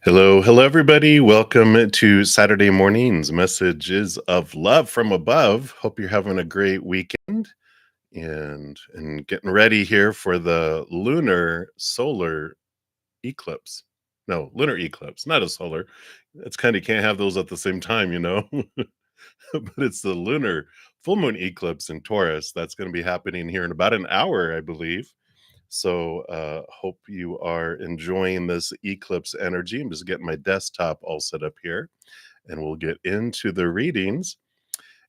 Hello, everybody. Welcome to Saturday morning's messages of love from above. Hope you're having a great weekend and getting ready here for the lunar solar eclipse. No, lunar eclipse, not a solar. It's kind of can't have those at the same time. But it's the lunar full moon eclipse in Taurus that's going to be happening here in about an hour, I believe. So, hope you are enjoying this eclipse energy. I'm just getting my desktop all set up here, and we'll get into the readings.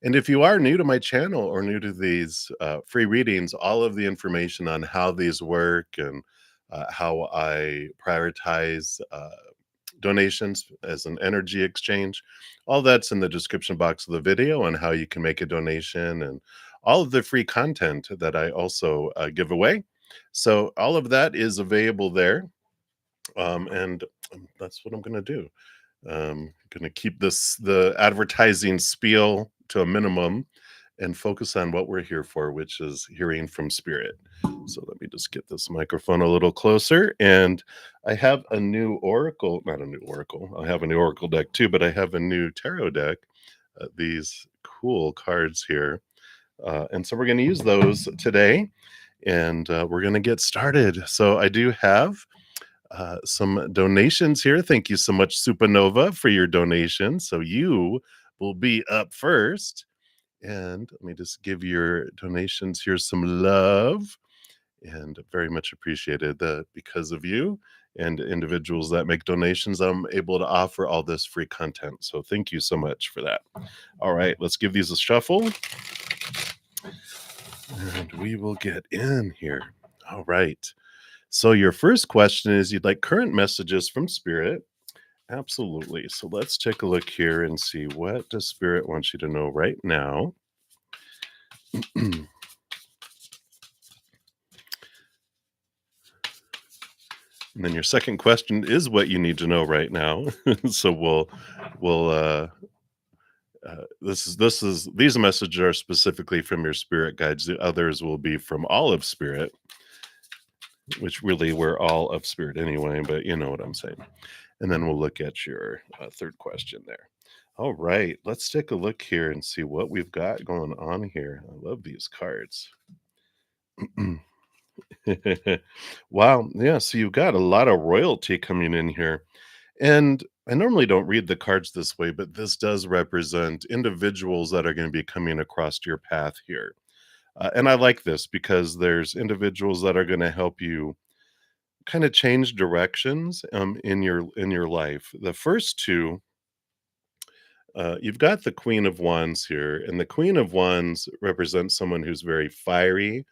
And if you are new to my channel or new to these free readings, all of the information on how these work and how I prioritize donations as an energy exchange, all that's in the description box of the video on how you can make a donation and all of the free content that I also give away. So all of that is available there, and that's what I'm going to do. Going to keep the advertising spiel to a minimum and focus on what we're here for, which is hearing from spirit. So let me just get this microphone a little closer. And I have a new oracle, not a new oracle. I have a new oracle deck too, but I have a new tarot deck. These cool cards here. And so we're going to use those today and we're going to get started. So I do have some donations here. Thank you so much, Supernova, for your donation. So you will be up first. And let me just give your donations here some love and very much appreciated that because of you and individuals that make donations, I'm able to offer all this free content. So thank you so much for that. All right, let's give these a shuffle and we will get in here. All right. So your first question is you'd like current messages from spirit. Absolutely. So let's take a look here and see what does spirit want you to know right now. And then your second question is what you need to know right now. So we'll these messages are specifically from your spirit guides. The others will be from all of spirit, which really we're all of spirit anyway, but you know what I'm saying. And then we'll look at your third question there. All right, let's take a look here and see what we've got going on here. I love these cards. Wow, yeah, so you've got a lot of royalty coming in here. And I normally don't read the cards this way, but this does represent individuals that are going to be coming across your path here. And I like this because there's individuals that are going to help you kind of change directions in your life. The first two, you've got the Queen of Wands here, and the Queen of Wands represents someone who's very fiery.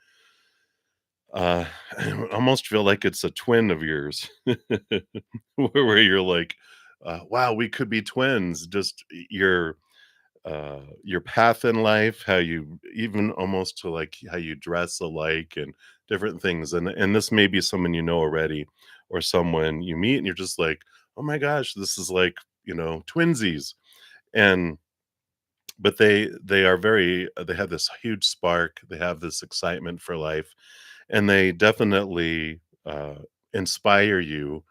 I almost feel like it's a twin of yours, where you're like, "Wow, we could be twins." Just your path in life, how you even almost to like how you dress alike and different things. And this may be someone you know already, or someone you meet, and you're just like, "Oh my gosh, this is like twinsies." And but they are very they have this huge spark. They have this excitement for life and they definitely inspire you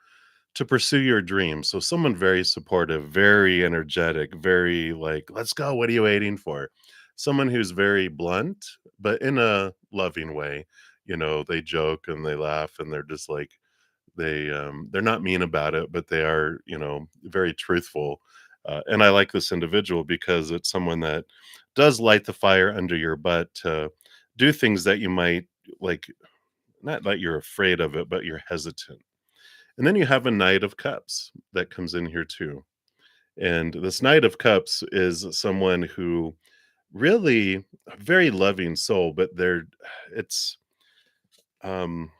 to pursue your dreams. So someone very supportive, very energetic, very like, let's go. What are you waiting for? Someone who's very blunt, but in a loving way. They joke and they laugh and they're just like they're not mean about it, but they are, very truthful. And I like this individual because it's someone that does light the fire under your butt to do things that you might like not that you're afraid of it, but you're hesitant. And then you have a Knight of Cups that comes in here too. And this Knight of Cups is someone who really a very loving soul, but it's um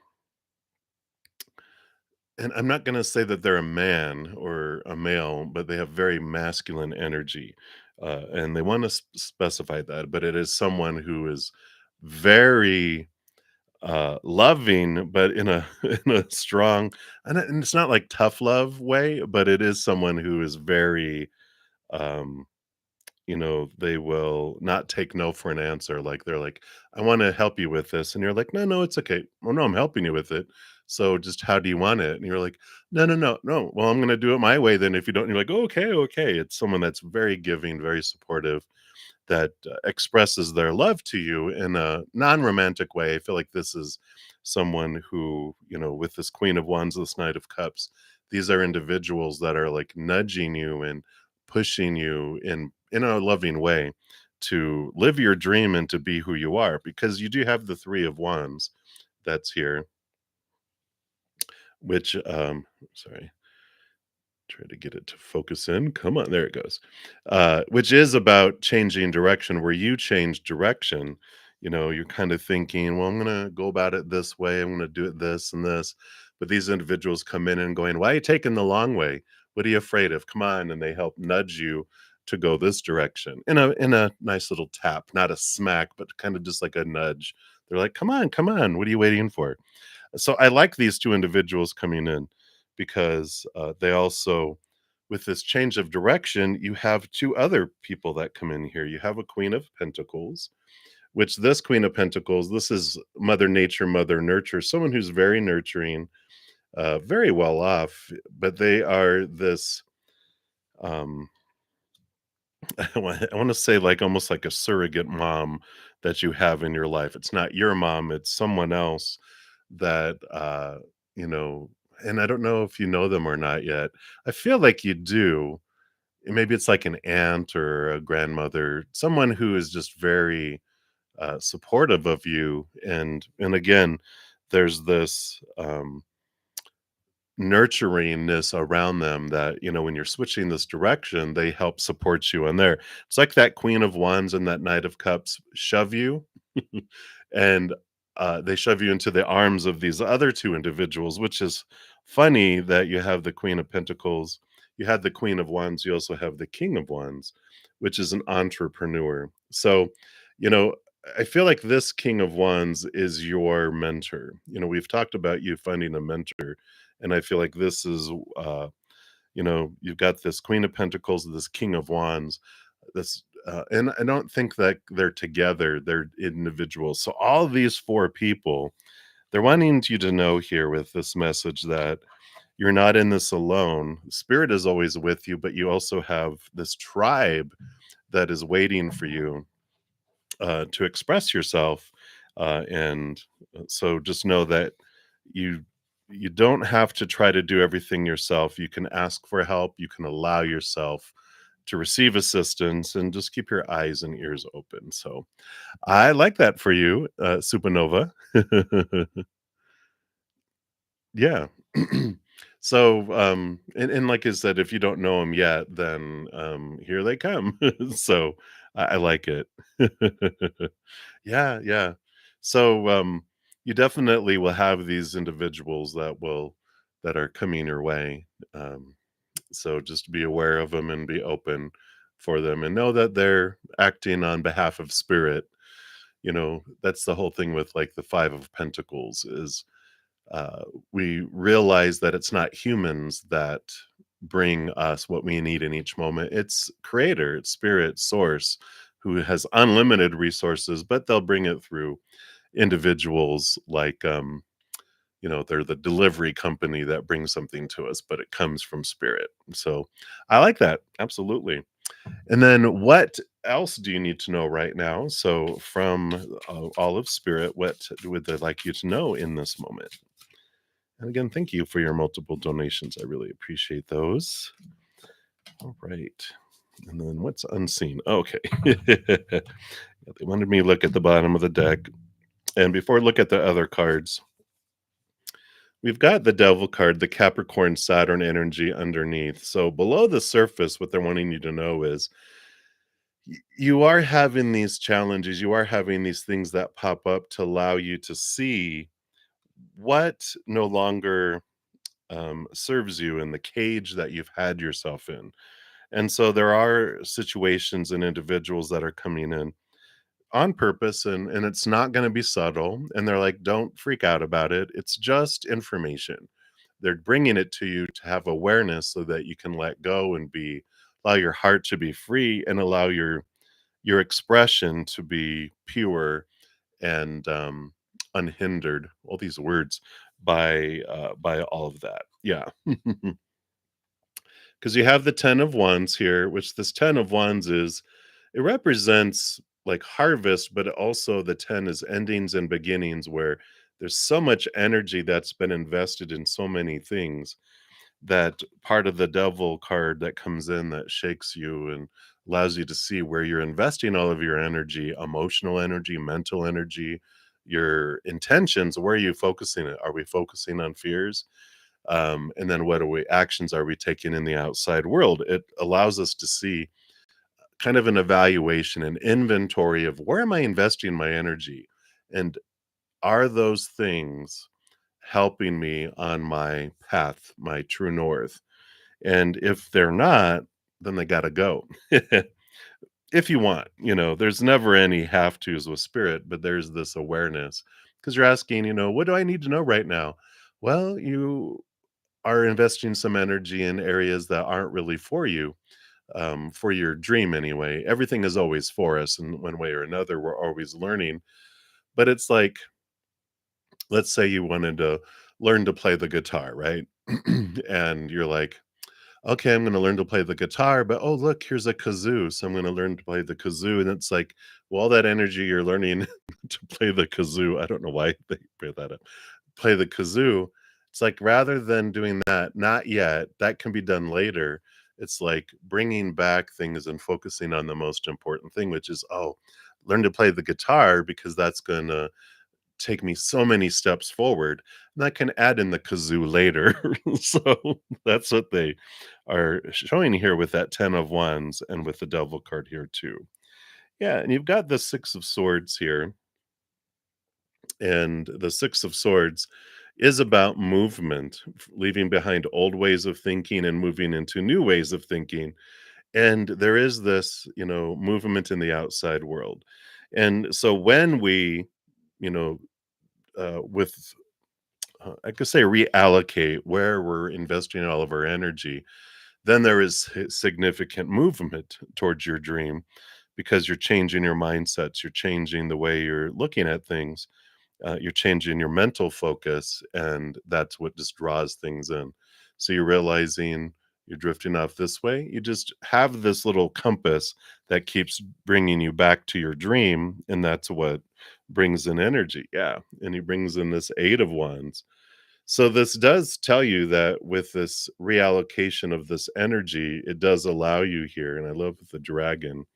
and I'm not going to say that they're a man or a male, but they have very masculine energy. And they want to specify that, but it is someone who is very loving, but in a in a strong and it's not like tough love way, but it is someone who is very um they will not take no for an answer. Like they're like, I want to help you with this. And you're like, no, no, it's okay. Well, no, I'm helping you with it. So just how do you want it? And you're like, no, no, no, no. Well, I'm going to do it my way then. If you don't, you're like, okay, okay. It's someone that's very giving, very supportive, that expresses their love to you in a non-romantic way. I feel like this is someone who, with this Queen of Wands, this Knight of Cups, these are individuals that are like nudging you and pushing you in a loving way to live your dream and to be who you are, because you do have the Three of Wands that's here, which sorry, try to get it to focus in. Come on, there it goes. Which is about changing direction. Where you change direction, you're kind of thinking, well, I'm going to go about it this way. I'm going to do it this and this. But these individuals come in and going, why are you taking the long way? What are you afraid of? Come on. And they help nudge you to go this direction in a nice little tap, not a smack, but kind of just like a nudge. They're like, come on, come on. What are you waiting for? So I like these two individuals coming in because they also, with this change of direction, you have two other people that come in here. You have a Queen of Pentacles, which this Queen of Pentacles, this is Mother Nature, Mother Nurture, someone who's very nurturing, very well off, but they are this. Um, I want to say like almost like a surrogate mom that you have in your life. It's not your mom, it's someone else that you know, and I don't know if you know them or not yet. I feel like you do. Maybe it's like an aunt or a grandmother, someone who is just very supportive of you. And again, there's this nurturingness around them that, when you're switching this direction, they help support you in there. It's like that Queen of Wands and that Knight of Cups shove you, and they shove you into the arms of these other two individuals, which is funny that you have the Queen of Pentacles, you had the Queen of Wands, you also have the King of Wands, which is an entrepreneur. So, you know, I feel like this King of Wands is your mentor. We've talked about you finding a mentor, and I feel like this is, you've got this Queen of Pentacles, this King of Wands, this, and I don't think that they're together, they're individuals. So all these four people, they're wanting you to know here with this message that you're not in this alone. Spirit is always with you, but you also have this tribe that is waiting for you to express yourself. And so just know that you you don't have to try to do everything yourself. You can ask for help. You can allow yourself to receive assistance, and just keep your eyes and ears open. So I like that for you, Supernova. Yeah. So, and like I said, if you don't know them yet, then here they come. So I like it. Yeah, yeah. So you definitely will have these individuals that are coming your way. So just be aware of them and be open for them, and know that they're acting on behalf of spirit. That's the whole thing with like the Five of Pentacles is we realize that it's not humans that bring us what we need in each moment. It's creator, it's spirit, source, who has unlimited resources, but they'll bring it through individuals like, they're the delivery company that brings something to us, but it comes from spirit. So I like that. Absolutely. And then what else do you need to know right now? So from all of spirit, what would they like you to know in this moment? And again, thank you for your multiple donations. I really appreciate those. All right. And then what's unseen? Okay. Yeah, they wanted me to look at the bottom of the deck. And before I look at the other cards, we've got the Devil card, the Capricorn Saturn energy underneath. So below the surface, what they're wanting you to know is you are having these challenges, you are having these things that pop up to allow you to see what no longer serves you in the cage that you've had yourself in. And so there are situations and individuals that are coming in on purpose, and it's not going to be subtle. And they're like, don't freak out about it. It's just information. They're bringing it to you to have awareness so that you can let go and be allow your heart to be free, and allow your expression to be pure and unhindered. All these words by all of that. Yeah. Because you have the 10 of wands here, which this 10 of wands is, it represents like harvest, but also the 10 is endings and beginnings, where there's so much energy that's been invested in so many things, that part of the devil card that comes in that shakes you and allows you to see where you're investing all of your energy, emotional energy, mental energy, your intentions. Where are you focusing it? Are we focusing on fears? And then what are we actions are we taking in the outside world? It allows us to see kind of an evaluation, an inventory of where am I investing my energy? And are those things helping me on my path, my true north? And if they're not, then they gotta go. If you want, there's never any have tos with spirit, but there's this awareness because you're asking, what do I need to know right now? Well, you are investing some energy in areas that aren't really for you, for your dream anyway. Everything is always for us in one way or another. We're always learning. But it's like, let's say you wanted to learn to play the guitar, right? And you're like, okay, I'm going to learn to play the guitar, but oh, look, here's a kazoo. So I'm going to learn to play the kazoo. And it's like, well, all that energy you're learning to play the kazoo, I don't know why they put that up, play the kazoo. It's like, rather than doing that, not yet, that can be done later. It's like bringing back things and focusing on the most important thing, which is, oh, learn to play the guitar because that's going to take me so many steps forward, and I can add in the kazoo later. So that's what they are showing here with that 10 of wands and with the devil card here too. Yeah, and you've got the 6 of swords here, and the 6 of swords is about movement, leaving behind old ways of thinking and moving into new ways of thinking. And there is this, movement in the outside world. And so when we, you know, with I could say reallocate where we're investing all of our energy, then there is significant movement towards your dream because you're changing your mindsets, you're changing the way you're looking at things, you're changing your mental focus, and that's what just draws things in. So you're realizing you're drifting off this way. You just have this little compass that keeps bringing you back to your dream, and that's what brings in energy. Yeah, and he brings in this 8 of wands. So this does tell you that with this reallocation of this energy, it does allow you here, and I love the dragon.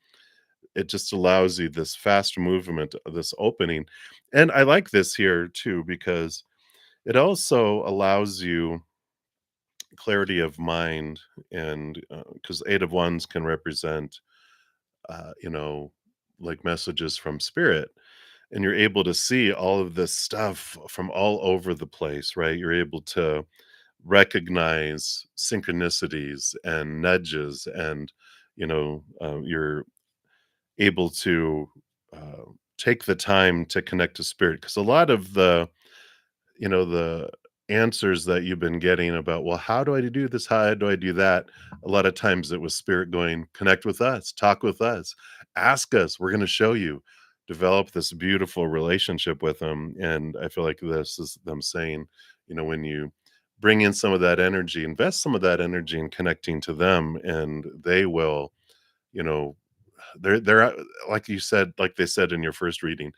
It just allows you this fast movement, this opening. And I like this here too, because it also allows you clarity of mind. And because 8 of wands can represent, you know, like messages from spirit, and you're able to see all of this stuff from all over the place, right? You're able to recognize synchronicities and nudges, and you're able to uh, take the time to connect to spirit, because a lot of the answers that you've been getting about, well, how do I do this, how do I do that, a lot of times it was spirit going, connect with us, talk with us, ask us, we're going to show you, develop this beautiful relationship with them. And I feel like this is them saying, when you bring in some of that energy, invest some of that energy in connecting to them, and they will, you know they're like you said, like they said in your first reading,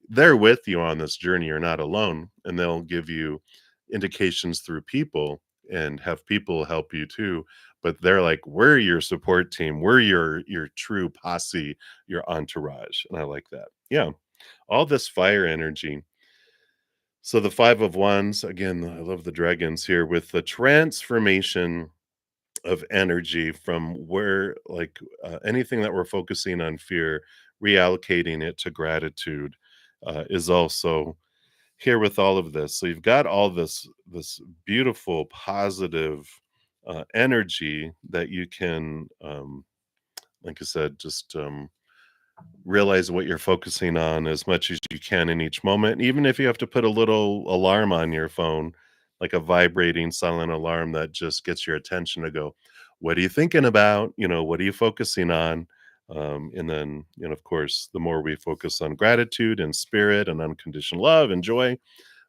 they're with you on this journey. You're not alone, and they'll give you indications through people and have people help you too. But they're like, we're your support team. We're your true posse, your entourage. And I like that. Yeah. All this fire energy. So the 5 of wands, again, I love the dragons here with the transformation of energy from where, like, anything that we're focusing on fear, reallocating it to gratitude, is also here with all of this. So you've got all this beautiful positive energy that you can, like I said, just realize what you're focusing on as much as you can in each moment, even if you have to put a little alarm on your phone, like a vibrating silent alarm that just gets your attention to go, what are you thinking about? What are you focusing on? And then, of course, the more we focus on gratitude and spirit and unconditional love and joy,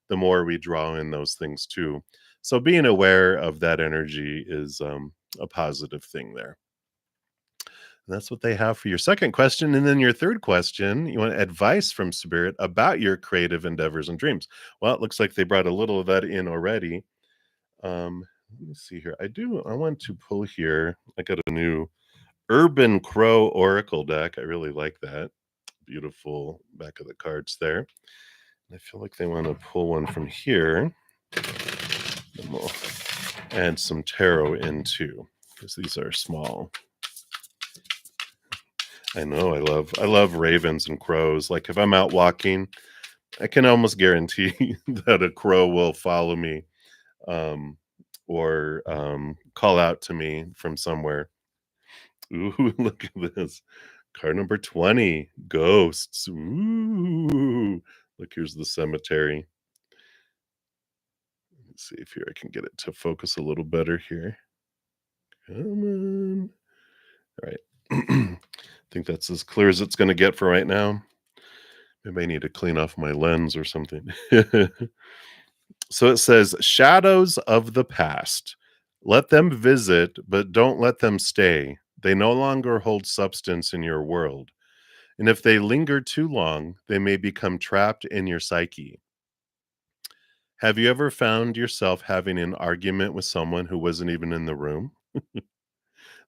the more we draw in those things too. So being aware of that energy is a positive thing there. And that's what they have for your second question. And then your third question, you want advice from spirit about your creative endeavors and dreams. Well, it looks like they brought a little of that in already. Let me see here. I want to pull here. I got a new Urban Crow Oracle deck. I really like that. Beautiful back of the cards there. I feel like they want to pull one from here. And we'll add some tarot in too, because these are small. I know I love ravens and crows. Like if I'm out walking, I can almost guarantee that a crow will follow me, um, or call out to me from somewhere. Ooh, look at this. Card number 20, ghosts. Ooh. Look, here's the cemetery. Let's see if here I can get it to focus a little better here. Come on. All right. I think that's as clear as it's going to get for right now. Maybe I need to clean off my lens or something. So it says, shadows of the past. Let them visit, but don't let them stay. They no longer hold substance in your world. And if they linger too long, they may become trapped in your psyche. Have you ever found yourself having an argument with someone who wasn't even in the room?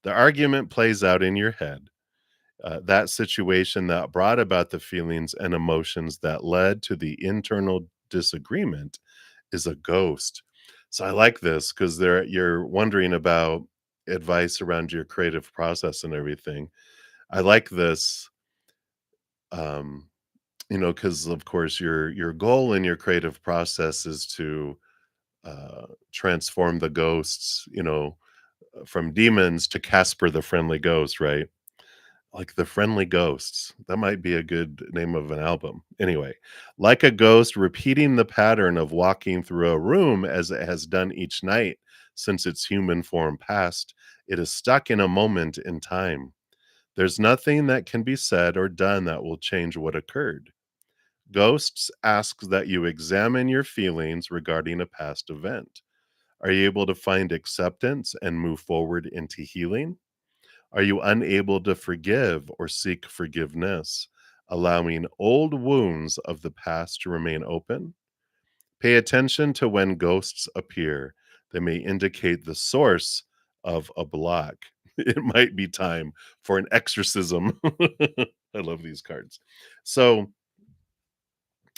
The argument plays out in your head. That situation that brought about the feelings and emotions that led to the internal disagreement is a ghost. So I like this because you're wondering about advice around your creative process and everything. I like this, um, because of course your goal in your creative process is to transform the ghosts, from demons to Casper the Friendly Ghost, right? Like the Friendly Ghosts. That might be a good name of an album. Anyway, like a ghost repeating the pattern of walking through a room as it has done each night since its human form passed, it is stuck in a moment in time. There's nothing that can be said or done that will change what occurred. Ghosts ask that you examine your feelings regarding a past event. Are you able to find acceptance and move forward into healing? Are you unable to forgive or seek forgiveness, allowing old wounds of the past to remain open? Pay attention to when ghosts appear. They may indicate the source of a block. It might be time for an exorcism. I love these cards. So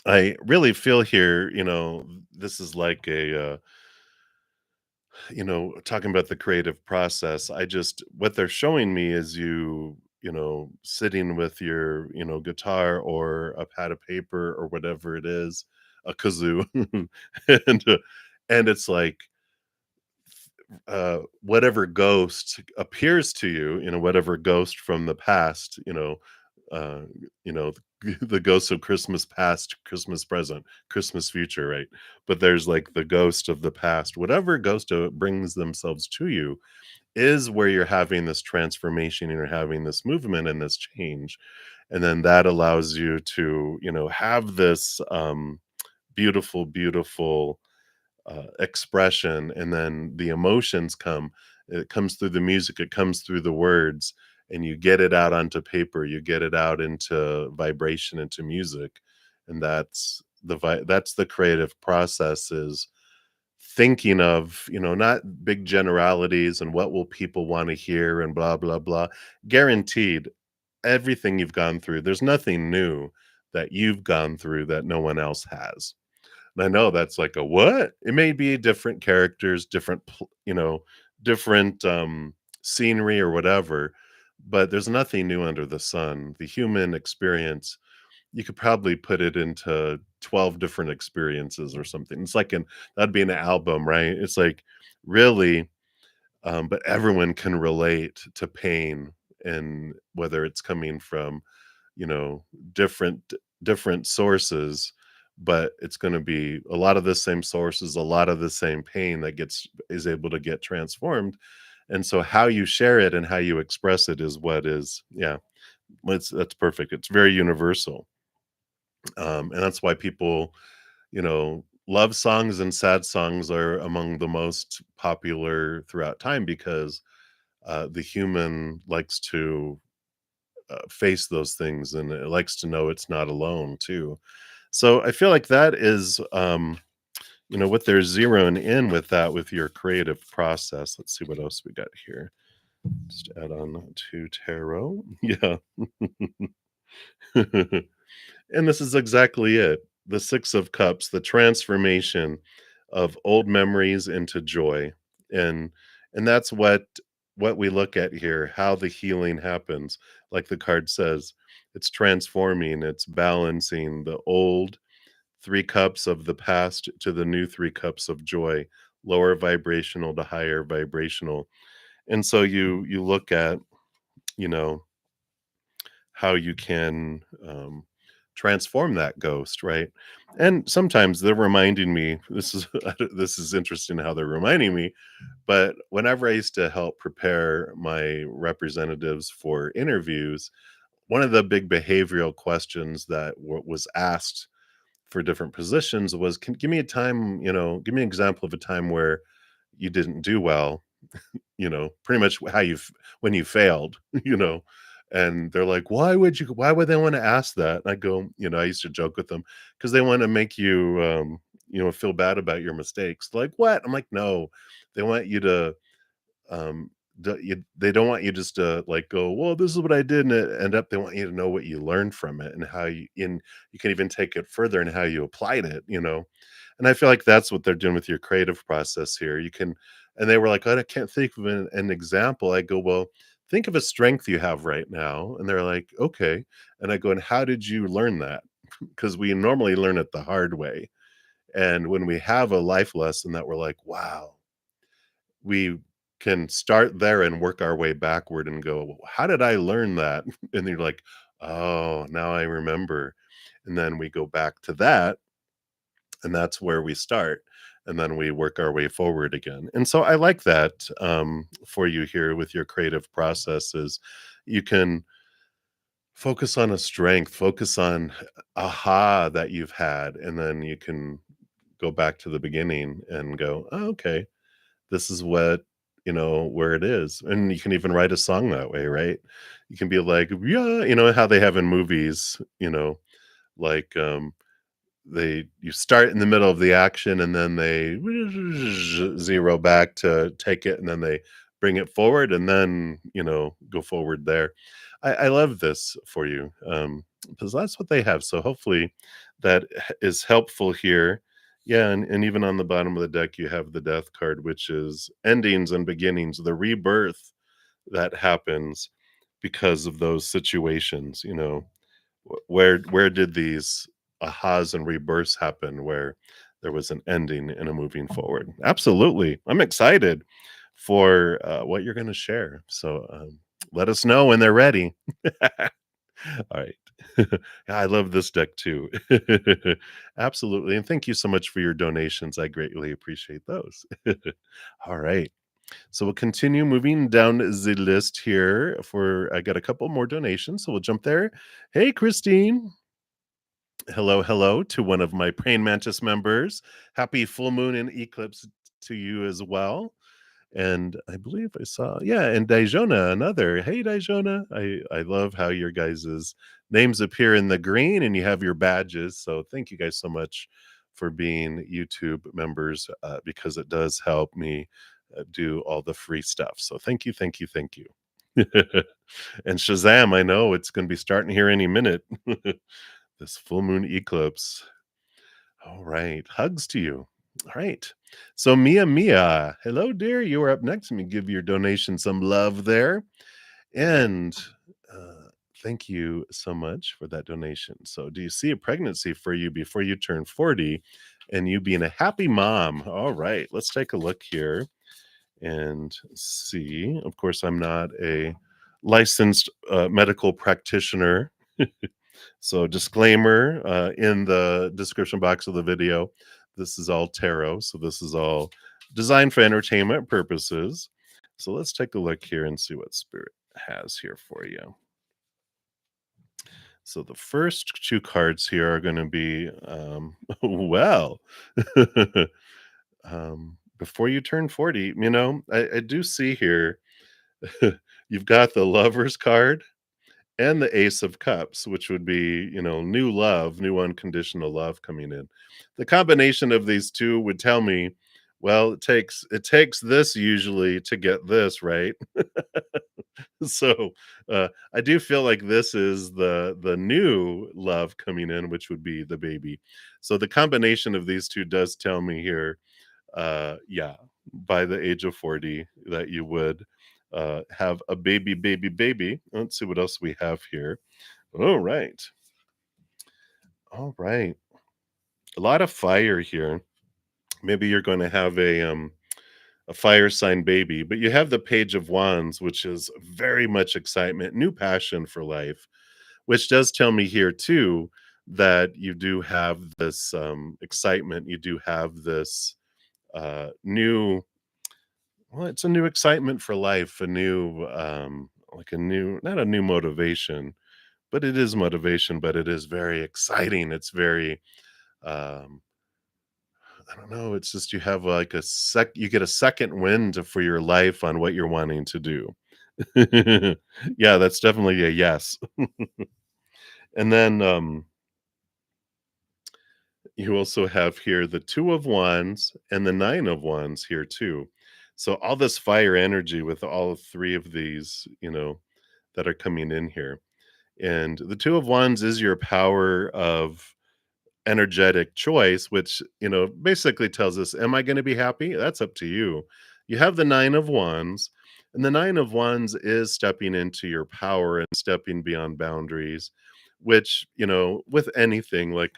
I really feel here, this is like talking about the creative process, what they're showing me is sitting with your, guitar or a pad of paper or whatever it is, a kazoo, and and it's like whatever ghost appears to you, whatever ghost from the past, uh, the ghost of Christmas past, Christmas present, Christmas future, right? But there's like the ghost of the past, whatever ghost brings themselves to you is where you're having this transformation and you're having this movement and this change. And then that allows you to, have this beautiful, beautiful expression, and then the emotions come. It comes through the music, it comes through the words, and you get it out onto paper, you get it out into vibration, into music. And that's the creative process, is thinking of, not big generalities and what will people want to hear and blah blah blah. Guaranteed, everything you've gone through, there's nothing new that you've gone through that no one else has. And I know that's like a what? It may be different characters, different scenery or whatever, but there's nothing new under the sun. The human experience, you could probably put it into 12 different experiences or something. It's like that'd be an album, right? It's like really, but everyone can relate to pain, and whether it's coming from, you know, different different sources, but it's going to be a lot of the same sources, a lot of the same pain that gets is able to get transformed. And so how you share it and how you express it is what is, yeah, that's perfect. It's very universal. And that's why people, love songs and sad songs are among the most popular throughout time because the human likes to face those things and it likes to know it's not alone too. So I feel like that is, what they're zeroing in with that with your creative process. Let's see what else we got here. Just add on to tarot. Yeah. And this is exactly it. The 6 of Cups, the transformation of old memories into joy. And that's what we look at here, how the healing happens. Like the card says, it's transforming, it's balancing the old 3 cups of the past to the new 3 cups of joy, lower vibrational to higher vibrational. And so you look at, you know, how you can, transform that ghost, right? And sometimes they're reminding me, this is this is interesting how they're reminding me, but whenever I used to help prepare my representatives for interviews, one of the big behavioral questions that was asked for different positions was, "Can give me a time, give me an example of a time where you didn't do well," pretty much how you when you failed, and they're like, why would they want to ask that? And I go, I used to joke with them because they want to make you, feel bad about your mistakes. Like, what? I'm like, no, they want you to, they don't want you just to like go, well, this is what I did, and it end up. They want you to know what you learned from it and how you can even take it further and how you applied it. And I feel like that's what they're doing with your creative process here. You can, and they were like, "Oh, I can't think of an example." I go, "Well, think of a strength you have right now." And they're like, "Okay." And I go, "And how did you learn that?" Because we normally learn it the hard way. And when we have a life lesson that we're like, wow, we can start there and work our way backward and go, "Well, how did I learn that?" And you're like, "Oh, now I remember." And then we go back to that, and that's where we start, and then we work our way forward again. And so I like that, for you here with your creative processes. You can focus on a strength, focus on aha that you've had, and then you can go back to the beginning and go, "Oh, okay, this is what, where it is." And you can even write a song that way, right? You can be like, yeah, how they have in movies, like, they you start in the middle of the action and then they zero back to take it and then they bring it forward and then, go forward there. I love this for you, because that's what they have. So hopefully that is helpful here. Yeah, and even on the bottom of the deck, you have the death card, which is endings and beginnings, the rebirth that happens because of those situations, where did these ahas and rebirths happen where there was an ending and a moving forward? Absolutely. I'm excited for what you're going to share. So let us know when they're ready. All right. Yeah, I love this deck too. Absolutely. And thank you so much for your donations. I greatly appreciate those. All right. So we'll continue moving down the list here for I got a couple more donations, so we'll jump there. Hey, Christine. Hello, hello to one of my Praying Mantis members. Happy full moon and eclipse to you as well. And I believe I saw, yeah, and Dajona, another. Hey, Dajona. I love how your guys' names appear in the green and you have your badges. So thank you guys so much for being YouTube members, because it does help me do all the free stuff. So thank you, thank you, thank you. And Shazam, I know it's going to be starting here any minute. This full moon eclipse. All right. Hugs to you. All right. So Mia, hello, dear. You are up next. Let me give your donation some love there. And thank you so much for that donation. So, do you see a pregnancy for you before you turn 40 and you being a happy mom? All right. Let's take a look here and see. Of course, I'm not a licensed medical practitioner. So, disclaimer in the description box of the video, this is all tarot. So, this is all designed for entertainment purposes. So let's take a look here and see what spirit has here for you. So the first two cards here are going to be, well, before you turn 40, I do see here you've got the Lover's card and the Ace of Cups, which would be, new love, new unconditional love coming in. The combination of these two would tell me, well, it takes this usually to get this, right? So, I do feel like this is the new love coming in, which would be the baby. So the combination of these 2 does tell me here, yeah, by the age of 40 that you would, have a baby, baby, baby. Let's see what else we have here. All right. All right. A lot of fire here. Maybe you're gonna have a fire sign baby, but you have the Page of Wands, which is very much excitement, new passion for life, which does tell me here too that you do have this excitement. You do have this new, well, it's a new excitement for life, a new, like a new, not a new motivation, but it is motivation, but it is very exciting. It's very, um, I don't know. It's just you have like you get a second wind for your life on what you're wanting to do. Yeah, that's definitely a yes. And then you also have here the Two of Wands and the Nine of Wands here too. So all this fire energy with all three of these, that are coming in here. And the Two of Wands is your power of energetic choice, which, basically tells us, am I going to be happy? That's up to you. You have the Nine of Wands, and the Nine of Wands is stepping into your power and stepping beyond boundaries, which, with anything like,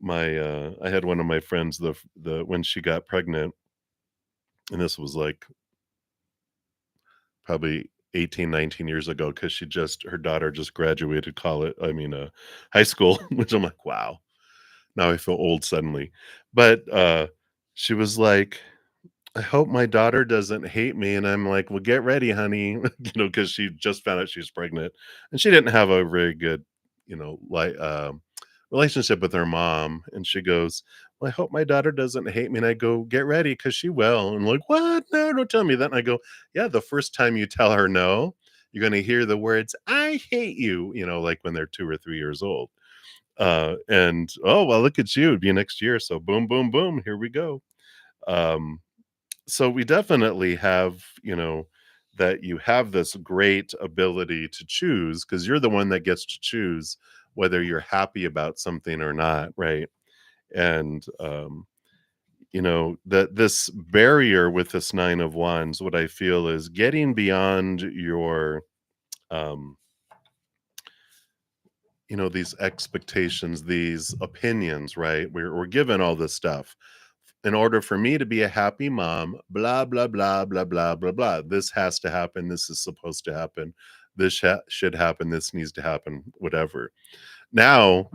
my, I had one of my friends, when she got pregnant, and this was like probably 18, 19 years ago, because her daughter just graduated college, I mean, high school, which I'm like, wow. Now I feel old suddenly. But, she was like, "I hope my daughter doesn't hate me," and I'm like, "Well, get ready, honey," because she just found out she was pregnant, and she didn't have a very good, relationship with her mom, and she goes, "Well, I hope my daughter doesn't hate me," and I go, "Get ready, because she will," and like, "What? No, don't tell me that," and I go, "Yeah, the first time you tell her no, you're gonna hear the words, 'I hate you,' like when they're 2 or 3 years old." And oh well, look at you, it'd be next year. So boom, boom, boom, here we go. Um, so we definitely have, that you have this great ability to choose because you're the one that gets to choose whether you're happy about something or not, right? And that this barrier with this Nine of Wands, what I feel is getting beyond your um these expectations, these opinions, right? We're given all this stuff. In order for me to be a happy mom, blah, blah, blah, blah, blah, blah, blah. This has to happen. This is supposed to happen. This should happen. This needs to happen, whatever. Now,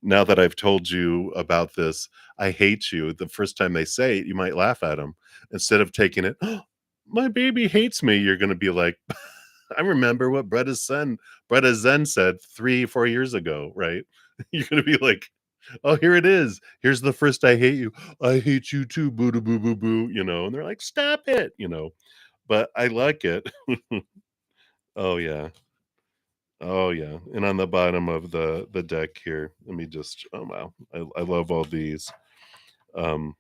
now that I've told you about this, I hate you. The first time they say it, you might laugh at them. Instead of taking it, "Oh, my baby hates me," you're going to be like, I remember what bruddaZEN said 3, 4 years ago, right? You're gonna be like, "Oh, here it is. Here's the first I hate you. I hate you too, boo doo boo boo boo," and they're like, "Stop it." But I like it. Oh, yeah. Oh, yeah, and on the bottom of the deck here, let me just, oh, wow, I love all these. Um,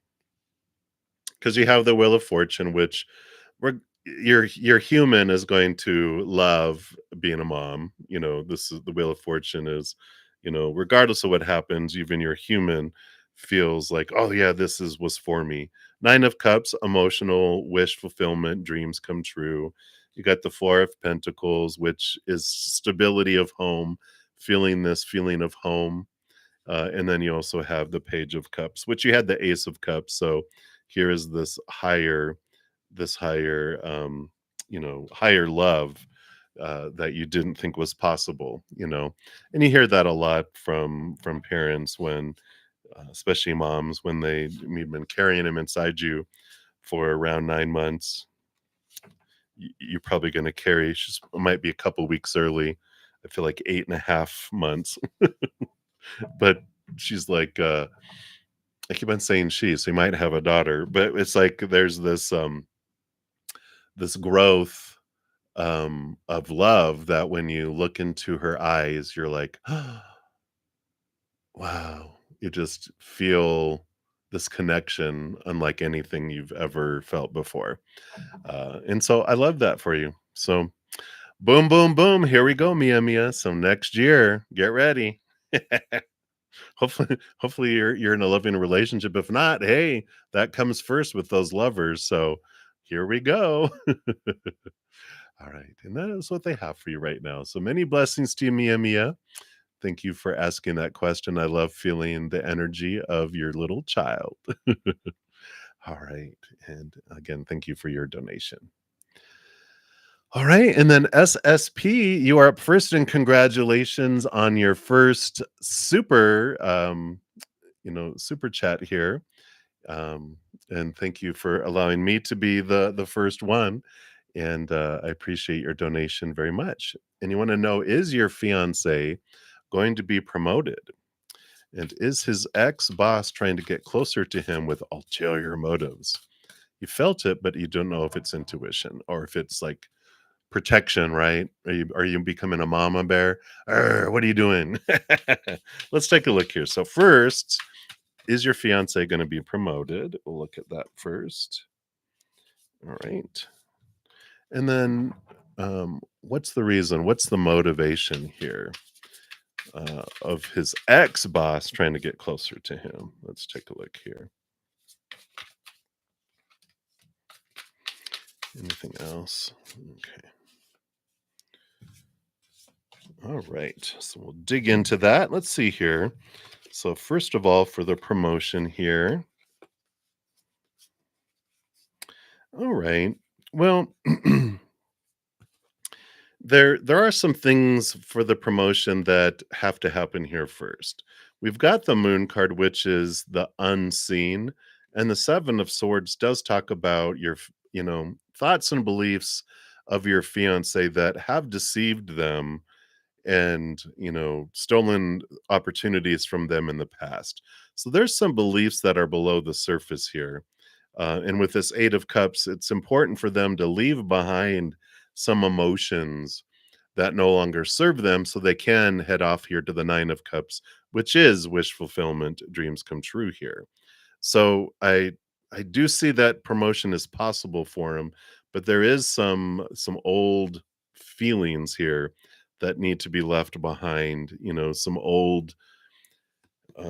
because you have the Wheel of Fortune, which we're your human is going to love being a mom. This is the Wheel of Fortune is, regardless of what happens, even your human feels like, oh yeah, was for me. Nine of Cups, emotional wish fulfillment, dreams come true. You got the Four of Pentacles, which is stability of home, feeling this feeling of home. And then you also have the Page of Cups, which you had the Ace of Cups. So here is this higher, higher love that you didn't think was possible. And you hear that a lot from parents when, especially moms, when they've been carrying them inside you for around 9 months. You're probably going to carry. She's might be a couple weeks early. I feel like 8.5 months, but she's like, I keep on saying she, so you might have a daughter, but it's like there's this growth of love that when you look into her eyes, you're like, wow, you just feel this connection unlike anything you've ever felt before. And so I love that for you. So boom, boom, boom. Here we go, Mia Mia. So next year, get ready. Hopefully you're in a loving relationship. If not, hey, that comes first with those lovers. So here we go. All right. And that is what they have for you right now. So many blessings to you, Mia Mia. Thank you for asking that question. I love feeling the energy of your little child. All right. And again, thank you for your donation. All right. And then SSP, you are up first, and congratulations on your first super chat here. And thank you for allowing me to be the first one. And I appreciate your donation very much. And you want to know, is your fiance going to be promoted? And is his ex boss trying to get closer to him with ulterior motives? You felt it, but you don't know if it's intuition or if it's like protection, right? Are you becoming a mama bear? What are you doing? Let's take a look here. So first, is your fiance going to be promoted? We'll look at that first. All right. And then what's the reason? What's the motivation here of his ex boss trying to get closer to him? Let's take a look here. Anything else? Okay. All right. So we'll dig into that. Let's see here. So, first of all, for the promotion here. All right. Well, there are some things for the promotion that have to happen here first. We've got the moon card, which is the unseen, and the 7 of swords does talk about your thoughts and beliefs of your fiance that have deceived them and stolen opportunities from them in the past. So there's some beliefs that are below the surface here. And with this 8 of cups, it's important for them to leave behind some emotions that no longer serve them so they can head off here to the 9 of cups, which is wish fulfillment, dreams come true here. So I do see that promotion is possible for him, but there is some old feelings here that need to be left behind, some old I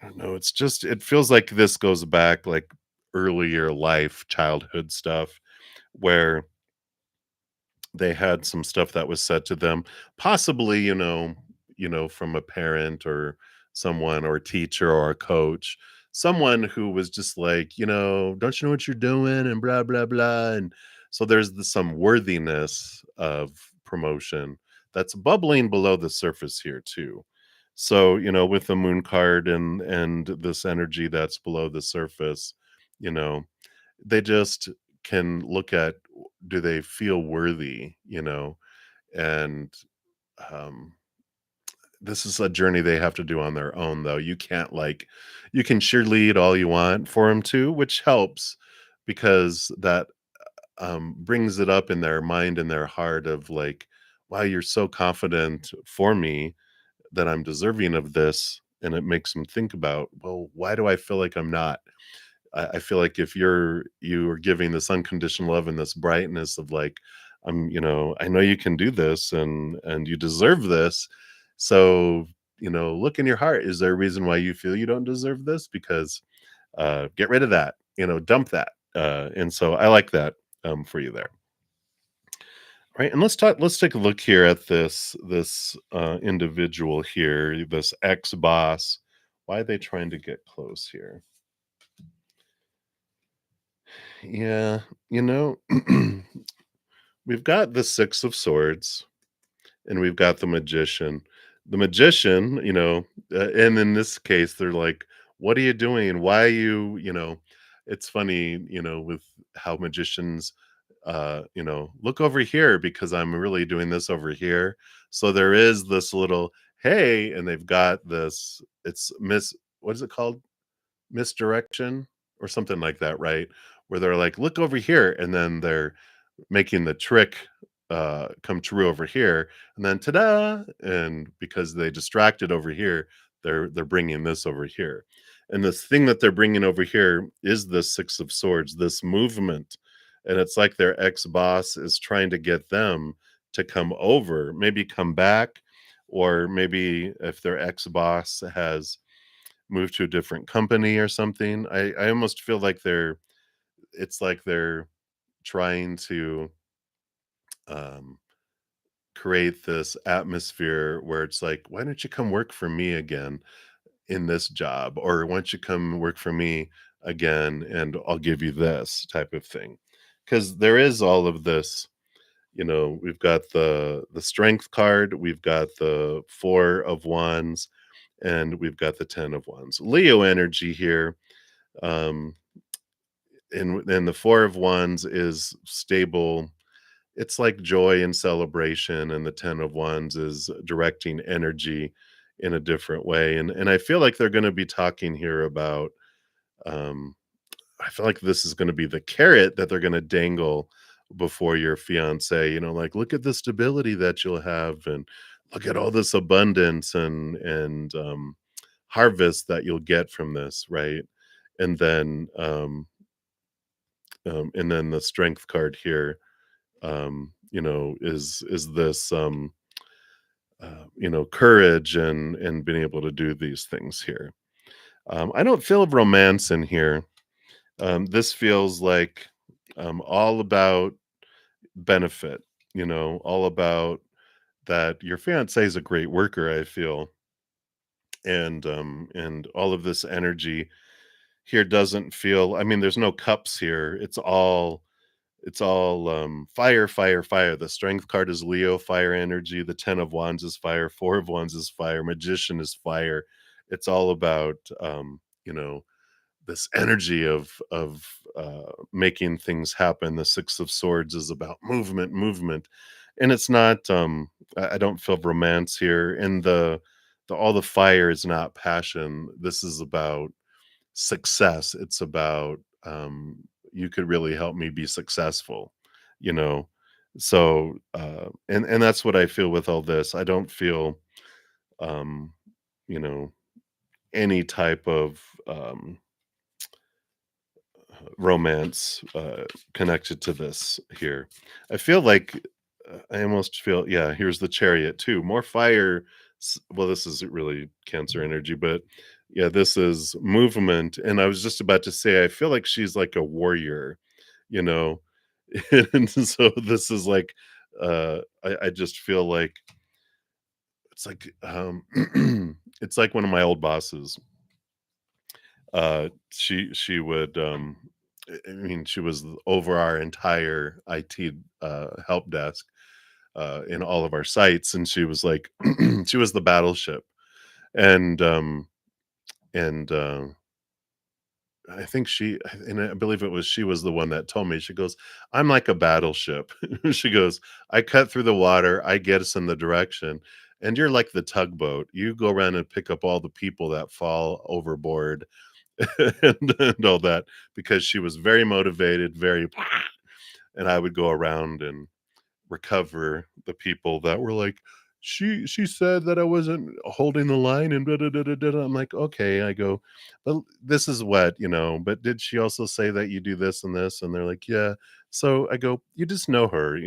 don't know, it feels like this goes back like earlier life, childhood stuff where they had some stuff that was said to them, possibly, from a parent or someone or a teacher or a coach, someone who was just like, don't you know what you're doing and blah blah blah. And so there's some worthiness of promotion that's bubbling below the surface here too. So, with the moon card and this energy that's below the surface, you know, they just can look at, do they feel worthy, and um this is a journey they have to do on their own, though. You can cheerlead all you want for them to, which helps because that brings it up in their mind and their heart of like, wow, you're so confident for me that I'm deserving of this. And it makes them think about, well, why do I feel like I'm not? I feel like if you are giving this unconditional love and this brightness of like, I know you can do this and you deserve this. So, look in your heart. Is there a reason why you feel you don't deserve this? Because get rid of that, dump that. And so I like that for you there. Right. And let's take a look here at this individual here, this ex boss. Why are they trying to get close here? Yeah, you know, we've got the 6 of swords and we've got the magician. The magician, and in this case, they're like, "What are you doing? Why are you, it's funny, with how magicians, look over here because I'm really doing this over here. So there is this little, hey, and they've got this, it's what is it called? Misdirection or something like that, right? Where they're like, look over here. And then they're making the trick come true over here, and then ta-da! And because they distracted over here, they're bringing this over here, and this thing that they're bringing over here is the Six of Swords, this movement, and it's like their ex-boss is trying to get them to come over, maybe come back, or maybe if their ex-boss has moved to a different company or something. I almost feel like it's like they're trying to um, create this atmosphere where it's like, why don't you come work for me again in this job? Or why don't you come work for me again and I'll give you this type of thing? Because there is all of this, we've got the strength card, we've got the four of wands, and we've got the 10 of wands. Leo energy here. Um, and the four of wands is stable. It's like joy and celebration, and the 10 of wands is directing energy in a different way, and I feel like they're gonna be talking here about, um I feel like this is gonna be the carrot that they're gonna dangle before your fiancé, like, "Look at the stability that you'll have, and look at all this abundance and harvest that you'll get from this," right? And then the strength card here, is this courage and being able to do these things here. I don't feel romance in here. This feels like all about benefit, all about that your fiance is a great worker, I feel. And all of this energy here doesn't feel, I mean, there's no cups here. It's all fire, fire, fire. The strength card is Leo, fire energy. The 10 of wands is fire. Four of wands is fire. Magician is fire. It's all about, this energy of making things happen. The Six of Swords is about movement, movement, and it's not. I don't feel romance here, and the all the fire is not passion. This is about success. It's about, you could really help me be successful, you know? So, and that's what I feel with all this. I don't feel, um, you know, any type of, romance, connected to this here. I feel like, I almost feel, yeah, here's the Chariot too. More fire. Well, this is really Cancer energy, but yeah, this is movement. And I was just about to say, I feel like she's like a warrior, you know? And so this is like, I just feel like it's like, it's like one of my old bosses. She would, I mean, she was over our entire IT, help desk, in all of our sites, and she was like, she was the battleship, and, and, I think and I believe she was the one that told me, she goes, "I'm like a battleship." She goes, "I cut through the water, I get us in the direction, and you're like the tugboat. You go around and pick up all the people that fall overboard," and all that, because she was very motivated, very and I would go around and recover the people that were like, "She said that I wasn't holding the line and da da da da da." I'm like, "Okay." I go, "But this is what, but did she also say that you do this and this?" And they're like, "Yeah." So I go, "You just know her,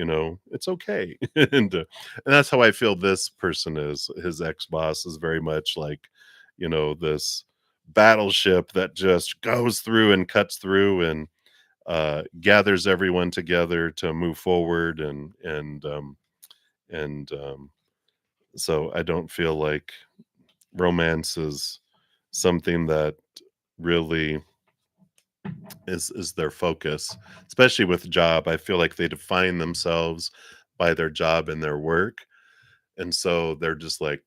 it's okay." And that's how I feel this person is. His ex-boss is very much like, this battleship that just goes through and cuts through and gathers everyone together to move forward, and so I don't feel like romance is something that really is their focus, especially with job. I feel like they define themselves by their job and their work, and so they're just like,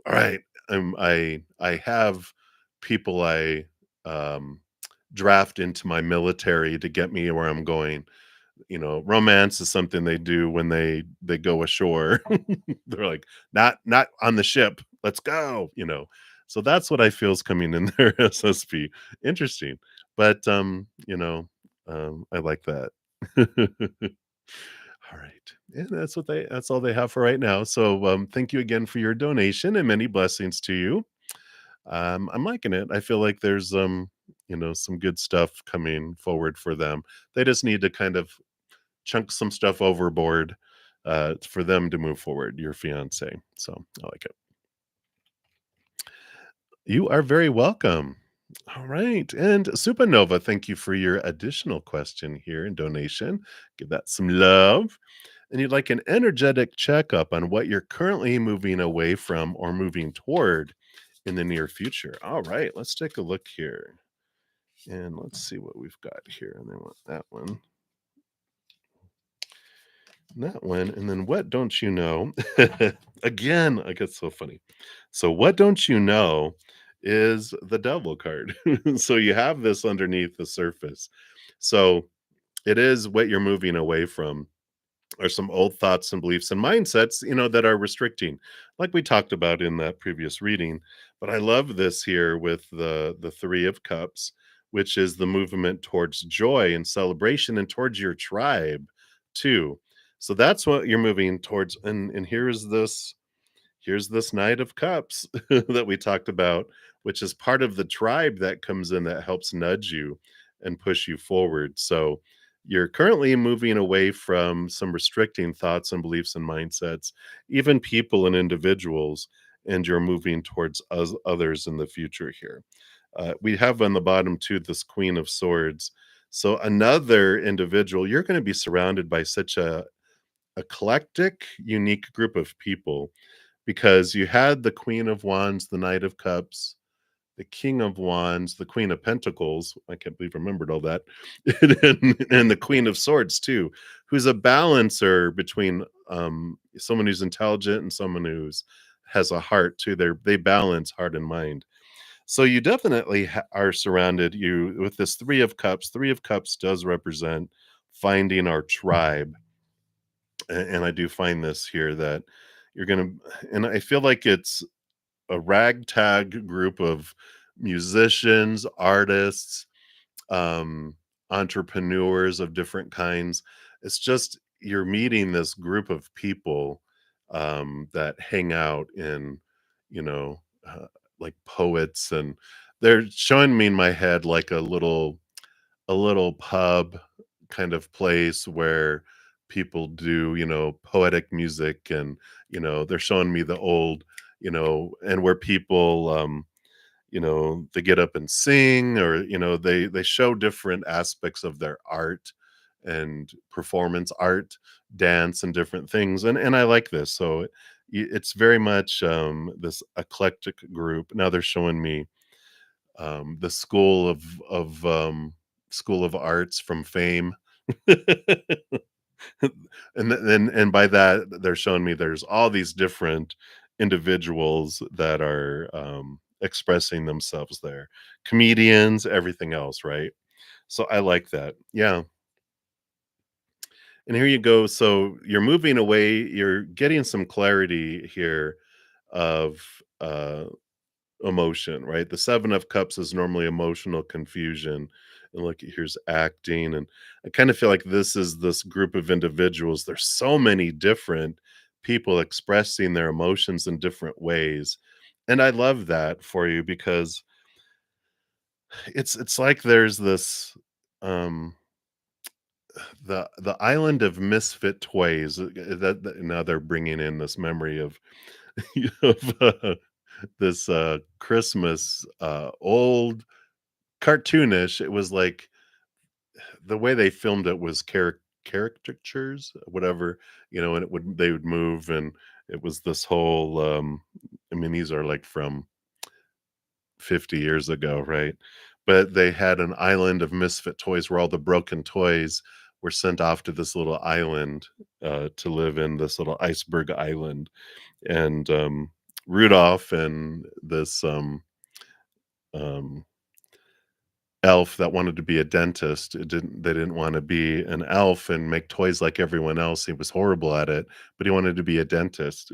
all right, I have people I, um, draft into my military to get me where I'm going. Romance is something they do when they go ashore. They're like, "Not on the ship. Let's go," you know? So that's what I feel is coming in their SSP. Interesting. But, I like that. All right. And that's all they have for right now. So, thank you again for your donation and many blessings to you. I'm liking it. I feel like there's, some good stuff coming forward for them. They just need to kind of chunk some stuff overboard, for them to move forward, your fiance. So I like it. You are very welcome. All right. And Supernova, thank you for your additional question here and donation. Give that some love. And you'd like an energetic checkup on what you're currently moving away from or moving toward in the near future. All right. Let's take a look here. And let's see what we've got here. And then that one. That one, and then what don't you know? Again, I get so funny. So, what don't you know is the devil card. So, you have this underneath the surface. So, it is what you're moving away from are some old thoughts and beliefs and mindsets, that are restricting, like we talked about in that previous reading. But I love this here with the 3 of cups, which is the movement towards joy and celebration and towards your tribe too. So that's what you're moving towards. And here's this Knight of Cups that we talked about, which is part of the tribe that comes in that helps nudge you and push you forward. So you're currently moving away from some restricting thoughts and beliefs and mindsets, even people and individuals, and you're moving towards others in the future here. We have on the bottom too this Queen of Swords. So another individual, you're going to be surrounded by such a eclectic, unique group of people because you had the Queen of Wands, the Knight of Cups, the King of Wands, the Queen of Pentacles. I can't believe I remembered all that. And the Queen of Swords too, who's a balancer between someone who's intelligent and someone who's has a heart too. They balance heart and mind. So you definitely are surrounded you with this 3 of Cups. 3 of Cups does represent finding our tribe. And I do find this here that you're gonna and I feel like it's a ragtag group of musicians, artists, um, entrepreneurs of different kinds. It's just you're meeting this group of people that hang out in, you know, like poets, and they're showing me in my head like a little pub kind of place where people do, poetic music, and they're showing me the old, and where people they get up and sing, or they show different aspects of their art and performance art, dance, and different things. And I like this. So it's very much this eclectic group. Now they're showing me the school of arts from Fame. And by that they're showing me there's all these different individuals that are expressing themselves there, comedians, everything else, right? So I like that. Yeah. And here you go. So you're moving away, you're getting some clarity here of emotion, right? The 7 of Cups is normally emotional confusion. And look, here's acting. And I kind of feel like this group of individuals. There's so many different people expressing their emotions in different ways. And I love that for you because it's like there's this um the island of misfit toys that now they're bringing in this memory of, of this Christmas old cartoonish. It was like the way they filmed it was caricatures, whatever, and they would move, and it was this whole. I mean, these are like from 50 years ago, right? But they had an island of misfit toys where all the broken toys were sent off to this little island to live in this little iceberg island, and Rudolph and this um elf that wanted to be a dentist. They didn't want to be an elf and make toys like everyone else. He was horrible at it, but he wanted to be a dentist.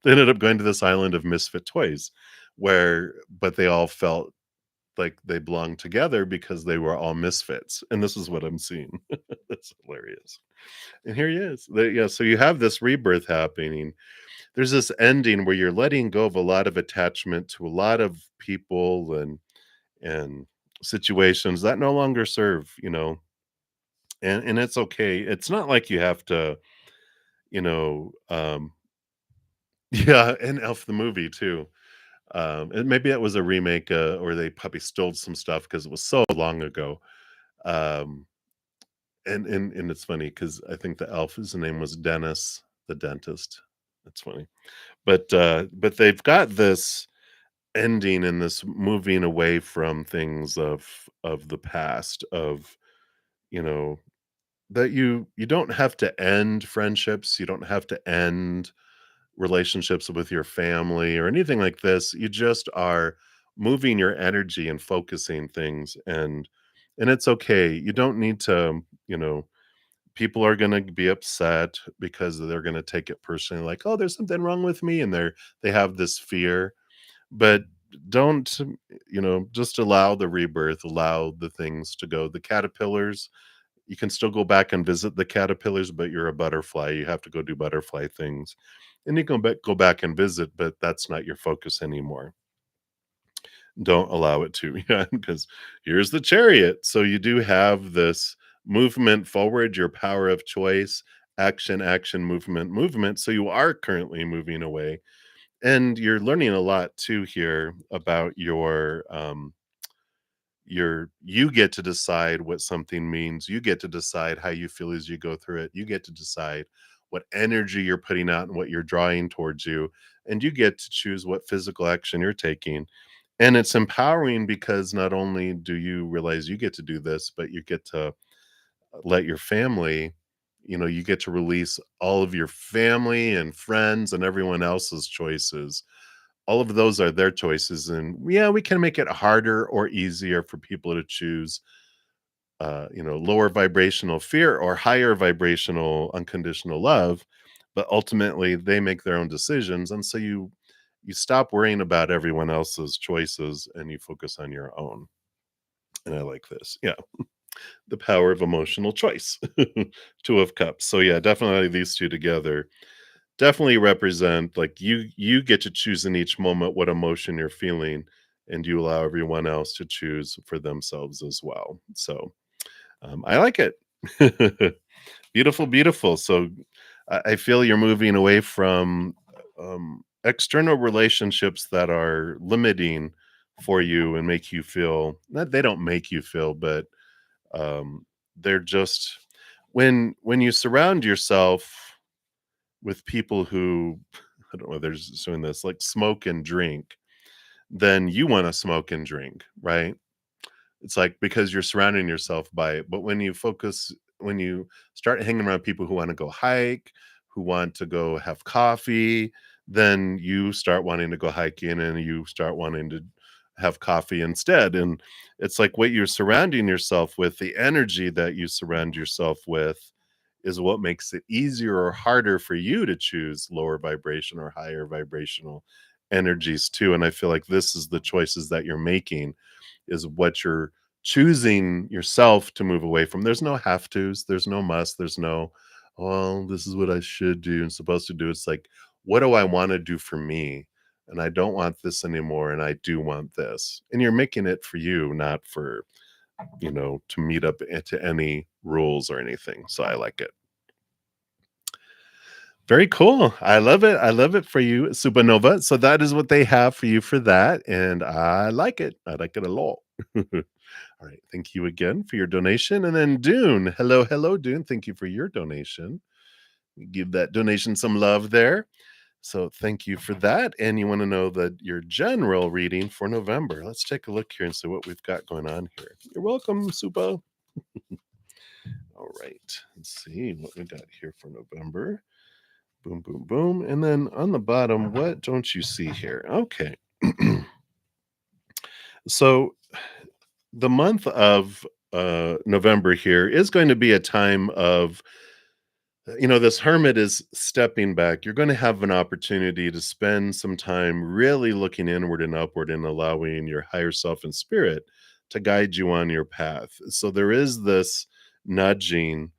They ended up going to this island of misfit toys where but they all felt like they belonged together because they were all misfits. And this is what I'm seeing. That's hilarious. And here he is. Yeah, so you have this rebirth happening. There's this ending where you're letting go of a lot of attachment to a lot of people and situations that no longer serve, and it's okay. It's not like you have to, you know, yeah, and Elf the movie too. And maybe that was a remake, or they probably stole some stuff because it was so long ago. Um, and it's funny because I think the elf, his name was Dennis the dentist. That's funny. But they've got this ending and this moving away from things of the past of, you know, that you don't have to end friendships, you don't have to end relationships with your family or anything like this. You just are moving your energy and focusing things and it's okay. You don't need to, people are going to be upset because they're going to take it personally like, "Oh, there's something wrong with me," and they have this fear. But don't, just allow the rebirth, allow the things to go. The caterpillars, you can still go back and visit the caterpillars, but you're a butterfly. You have to go do butterfly things. And you can go back and visit, but that's not your focus anymore. Don't allow it to, yeah, because here's the chariot. So you do have this movement forward, your power of choice, action, action, movement, movement. So you are currently moving away. And you're learning a lot too here about you get to decide what something means. You get to decide how you feel as you go through it. You get to decide what energy you're putting out and what you're drawing towards you. And you get to choose what physical action you're taking. And it's empowering because not only do you realize you get to do this, but you get to let your family, you get to release all of your family and friends and everyone else's choices. All of those are their choices. And yeah, we can make it harder or easier for people to choose, lower vibrational fear or higher vibrational unconditional love. But ultimately, they make their own decisions. And so you stop worrying about everyone else's choices and you focus on your own. And I like this. Yeah. The power of emotional choice. Two of cups. So yeah, definitely these two together definitely represent like you get to choose in each moment what emotion you're feeling and you allow everyone else to choose for themselves as well. So I like it. Beautiful, beautiful. So I feel you're moving away from external relationships that are limiting for you and make you feel not they don't make you feel, but they're just when you surround yourself with people who I don't know, they're just doing this like smoke and drink, then you want to smoke and drink, right? It's like because you're surrounding yourself by it. But when you start hanging around people who want to go hike, who want to go have coffee, then you start wanting to go hiking and you start wanting to have coffee instead. And it's like what you're surrounding yourself with, the energy that you surround yourself with is what makes it easier or harder for you to choose lower vibration or higher vibrational energies too. And I feel like this is the choices that you're making is what you're choosing yourself to move away from. There's no have tos, there's no must, there's no, oh, this is what I should do and supposed to do. It's like, what do I want to do for me? And I don't want this anymore. And I do want this. And you're making it for you, not for, to meet up to any rules or anything. So I like it. Very cool. I love it. I love it for you, Supernova. So that is what they have for you for that. And I like it. I like it a lot. All right. Thank you again for your donation. And then Dune. Hello, hello, Dune. Thank you for your donation. Give that donation some love there. So thank you for that. And you want to know that your general reading for November. Let's take a look here and see what we've got going on here. You're welcome, Supa. All right. Let's see what we got here for November. Boom, boom, boom. And then on the bottom, what don't you see here? Okay. So The month of November here is going to be a time of, this hermit is stepping back. You're going to have an opportunity to spend some time really looking inward and upward and allowing your higher self and spirit to guide you on your path. So there is this nudging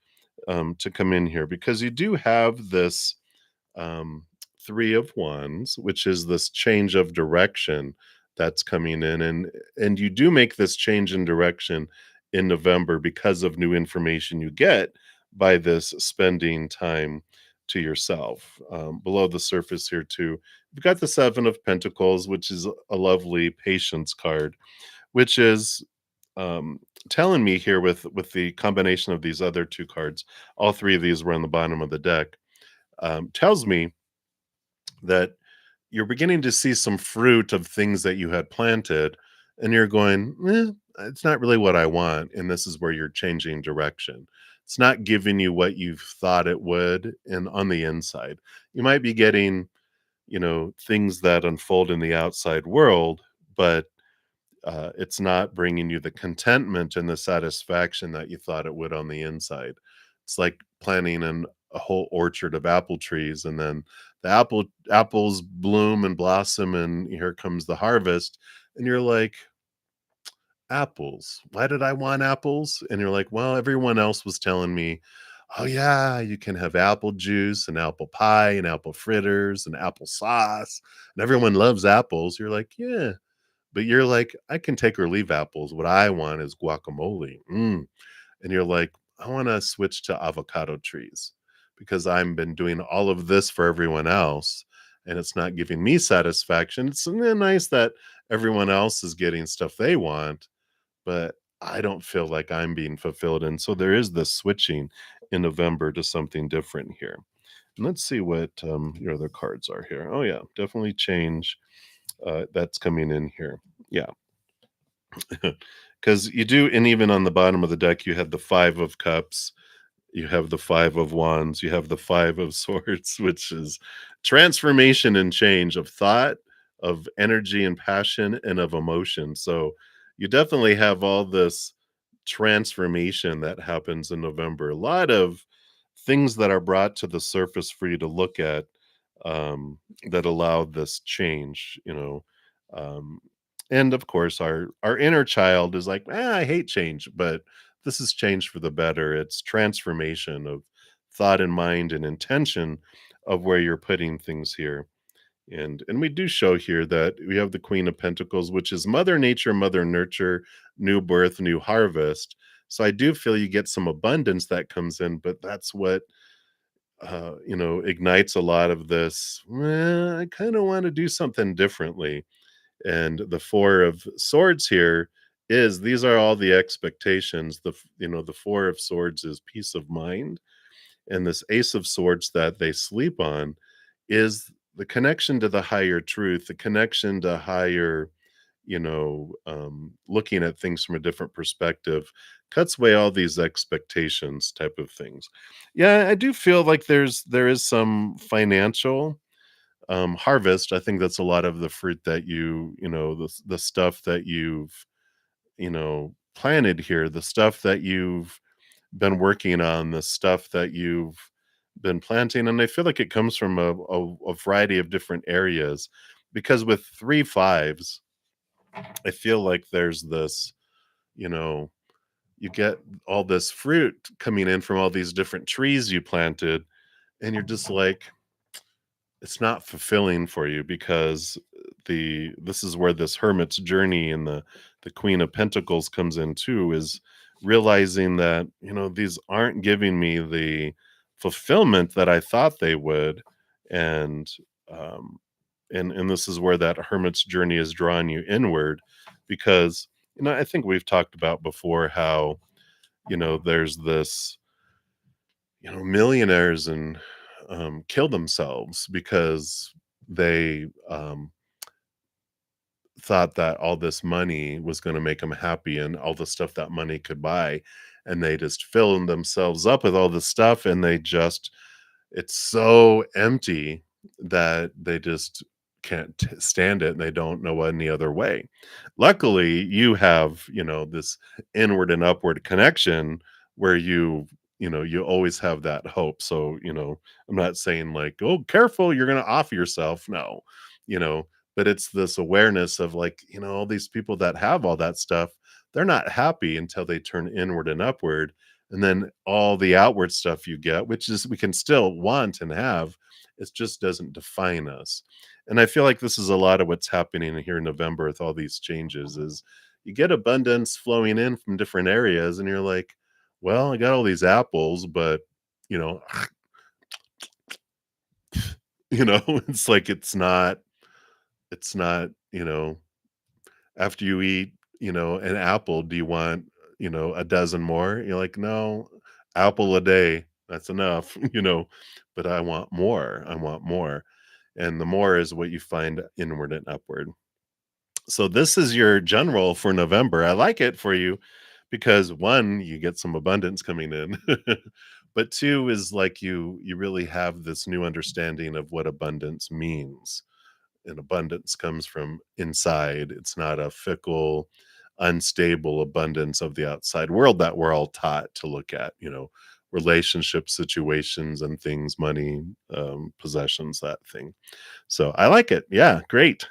to come in here because you do have this um, Three of Wands, which is this change of direction that's coming in, and you do make this change in direction in November because of new information you get by this spending time to yourself. Below the surface here too, you've got the Seven of Pentacles, which is a lovely patience card, which is um, telling me here with the combination of these other two cards. All three of these were on the bottom of the deck. Tells me that you're beginning to see some fruit of things that you had planted, and you're going, it's not really what I want. And this is where you're changing direction. It's not giving you what you thought it would. And on the inside, you might be getting, things that unfold in the outside world, but it's not bringing you the contentment and the satisfaction that you thought it would on the inside. It's like planting a whole orchard of apple trees, and then the apples bloom and blossom, and here comes the harvest, and you're like, apples. Why did I want apples? And you're like, well, everyone else was telling me, oh yeah, you can have apple juice and apple pie and apple fritters and apple sauce, and everyone loves apples. You're like, yeah, but you're like, "I can take or leave apples. What I want is guacamole." And you're like, "I wanna switch to avocado trees because I've been doing all of this for everyone else, and it's not giving me satisfaction. It's nice that everyone else is getting stuff they want, but I don't feel like I'm being fulfilled." And so there is this switching in November to something different here. And let's see what, your other cards are here. Oh, yeah, definitely change, that's coming in here. Yeah. Because you do, and even on the bottom of the deck, you have the Five of Cups, you have the Five of Wands, you have the Five of Swords, which is transformation and change of thought, of energy and passion, and of emotion. So you definitely have all this transformation that happens in November. A lot of things that are brought to the surface for you to look at, that allow this change, Um, and of course, our inner child is like, I hate change, but this is change for the better. It's transformation of thought and mind and intention of where you're putting things here. And we do show here that we have the Queen of Pentacles, which is Mother Nature, Mother Nurture, new birth, new harvest. So I do feel you get some abundance that comes in, but that's what ignites a lot of this. Well, I kind of want to do something differently. And the Four of Swords here is these are all the expectations. The Four of Swords is peace of mind, and this Ace of Swords that they sleep on is the connection to the higher truth, the connection to higher, looking at things from a different perspective, cuts away all these expectations type of things. Yeah, I do feel like there is some financial harvest. I think that's a lot of the fruit that the stuff that you've, planted here, the stuff that you've been working on, the stuff that you've been planting, and I feel like it comes from a variety of different areas, because with 3 fives, I feel like there's this, you know, you get all this fruit coming in from all these different trees you planted, and you're just like, it's not fulfilling for you because the this is where this hermit's journey and the Queen of Pentacles comes in too, is realizing that, these aren't giving me the fulfillment that I thought they would. And um and this is where that hermit's journey is drawing you inward, because I think we've talked about before how, there's this, millionaires and kill themselves because they thought that all this money was going to make them happy and all the stuff that money could buy. And they just filled themselves up with all this stuff, and it's so empty that they just can't stand it and they don't know any other way. Luckily, you have, this inward and upward connection where you always have that hope. So, I'm not saying like, "Oh, careful, you're going to off yourself." No. You know, but it's this awareness of like, all these people that have all that stuff, they're not happy until they turn inward and upward. And then all the outward stuff you get, which is we can still want and have, it just doesn't define us. And I feel like this is a lot of what's happening here in November with all these changes is you get abundance flowing in from different areas and you're like, well, I got all these apples, but you know, it's like it's not, after you eat, an apple, do you want, a dozen more? You're like, no, apple a day, that's enough, but I want more. I want more. And the more is what you find inward and upward. So this is your general for November. I like it for you because one, you get some abundance coming in. But two is like you really have this new understanding of what abundance means, and abundance comes from inside. It's not a fickle, unstable abundance of the outside world that we're all taught to look at, relationship situations and things, money, possessions, that thing. So I like it. Yeah, great.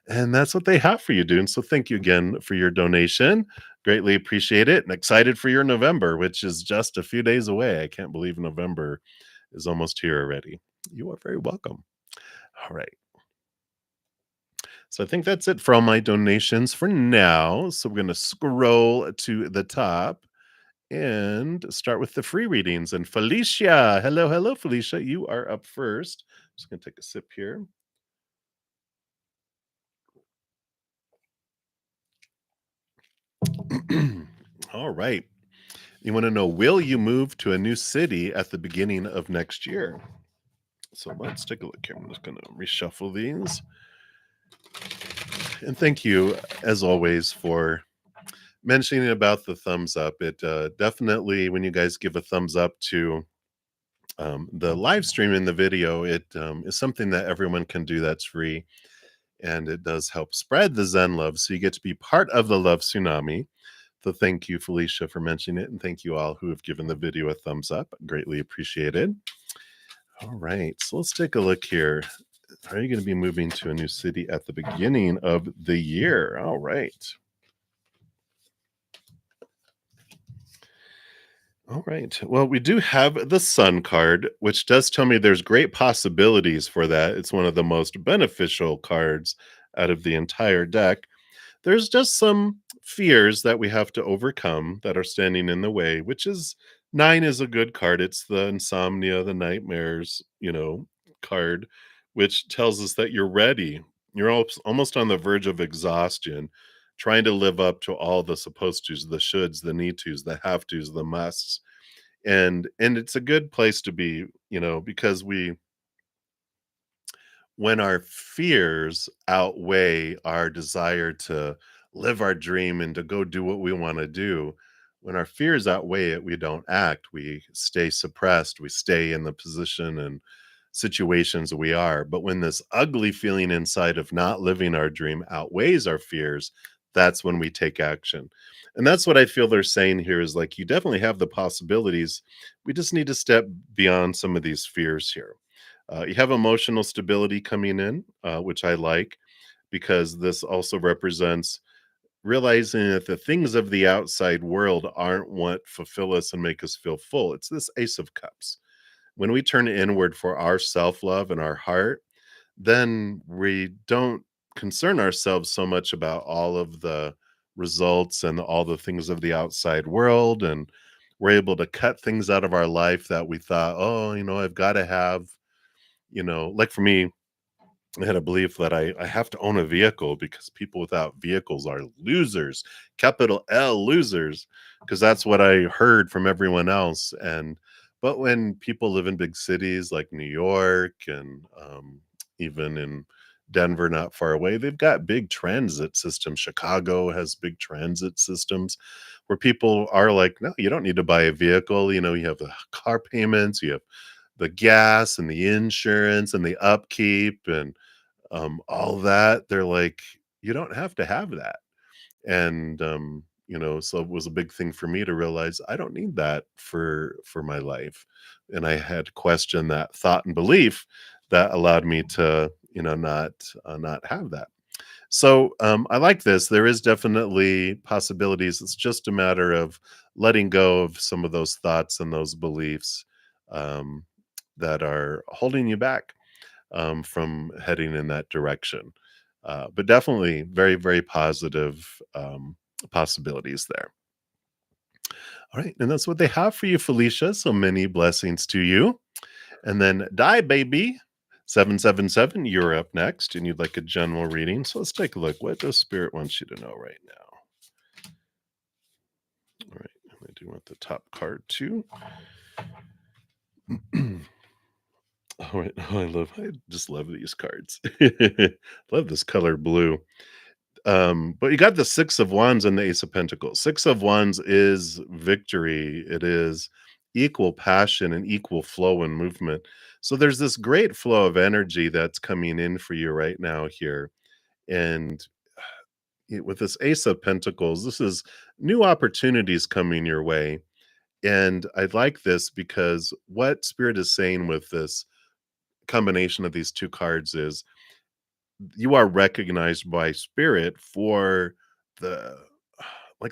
And that's what they have for you, dude. So thank you again for your donation. Greatly appreciate it and excited for your November, which is just a few days away. I can't believe November is almost here already. You are very welcome. All right. So I think that's it for all my donations for now. So we're going to scroll to the top and start with the free readings. And Felicia, hello, hello, Felicia. You are up first. Just going to take a sip here. All right. You want to know, will you move to a new city at the beginning of next year? So let's take a look here. I'm just going to reshuffle these. And thank you, as always, for mentioning about the thumbs up. It definitely, when you guys give a thumbs up to the live stream in the video, it is something that everyone can do that's free. And it does help spread the Zen love. So you get to be part of the Love Tsunami. So thank you, Felicia, for mentioning it. And thank you all who have given the video a thumbs up. Greatly appreciated. All right. So let's take a look here. Are you going to be moving to a new city at the beginning of the year? All right. All right. Well, we do have the Sun card, which does tell me there's great possibilities for that. It's one of the most beneficial cards out of the entire deck. There's just some fears that we have to overcome that are standing in the way, which is 9 is a good card. It's the insomnia, the nightmares, card, which tells us that you're ready. You're almost on the verge of exhaustion, trying to live up to all the supposed tos, the shoulds, the need tos, the have tos, the musts. And it's a good place to be, because when our fears outweigh our desire to live our dream and to go do what we want to do, when our fears outweigh it, we don't act. We stay suppressed. We stay in the position and situations we are. But when this ugly feeling inside of not living our dream outweighs our fears, that's when we take action. And that's what I feel they're saying here is like, you definitely have the possibilities. We just need to step beyond some of these fears here. You have emotional stability coming in, which I like because this also represents realizing that the things of the outside world aren't what fulfill us and make us feel full. It's this Ace of Cups. When we turn inward for our self love and our heart, then we don't concern ourselves so much about all of the results and all the things of the outside world. And we're able to cut things out of our life that we thought, oh, I've got to have, like for me, I had a belief that I have to own a vehicle because people without vehicles are losers, capital L losers, because that's what I heard from everyone else. But when people live in big cities like New York and even in Denver, not far away, they've got big transit systems. Chicago has big transit systems where people are like, no, you don't need to buy a vehicle. You have the car payments, you have the gas and the insurance and the upkeep and all that, they're like, "You don't have to have that." And, so it was a big thing for me to realize I don't need that for my life. And I had to question that thought and belief that allowed me to, not have that. So I like this. There is definitely possibilities. It's just a matter of letting go of some of those thoughts and those beliefs um, that are holding you back from heading in that direction. But definitely very, very positive possibilities there. All right. And that's what they have for you, Felicia. So many blessings to you. And then Die Baby 777, you're up next and you'd like a general reading. So let's take a look. What does Spirit wants you to know right now? All right. I do want the top card too. All right. Oh, I just love these cards. Love this color blue. But you got the Six of Wands and the Ace of Pentacles. Six of Wands is victory. It is equal passion and equal flow and movement. So there's this great flow of energy that's coming in for you right now here. And with this Ace of Pentacles, this is new opportunities coming your way. And I like this because what Spirit is saying with this combination of these two cards is you are recognized by Spirit for the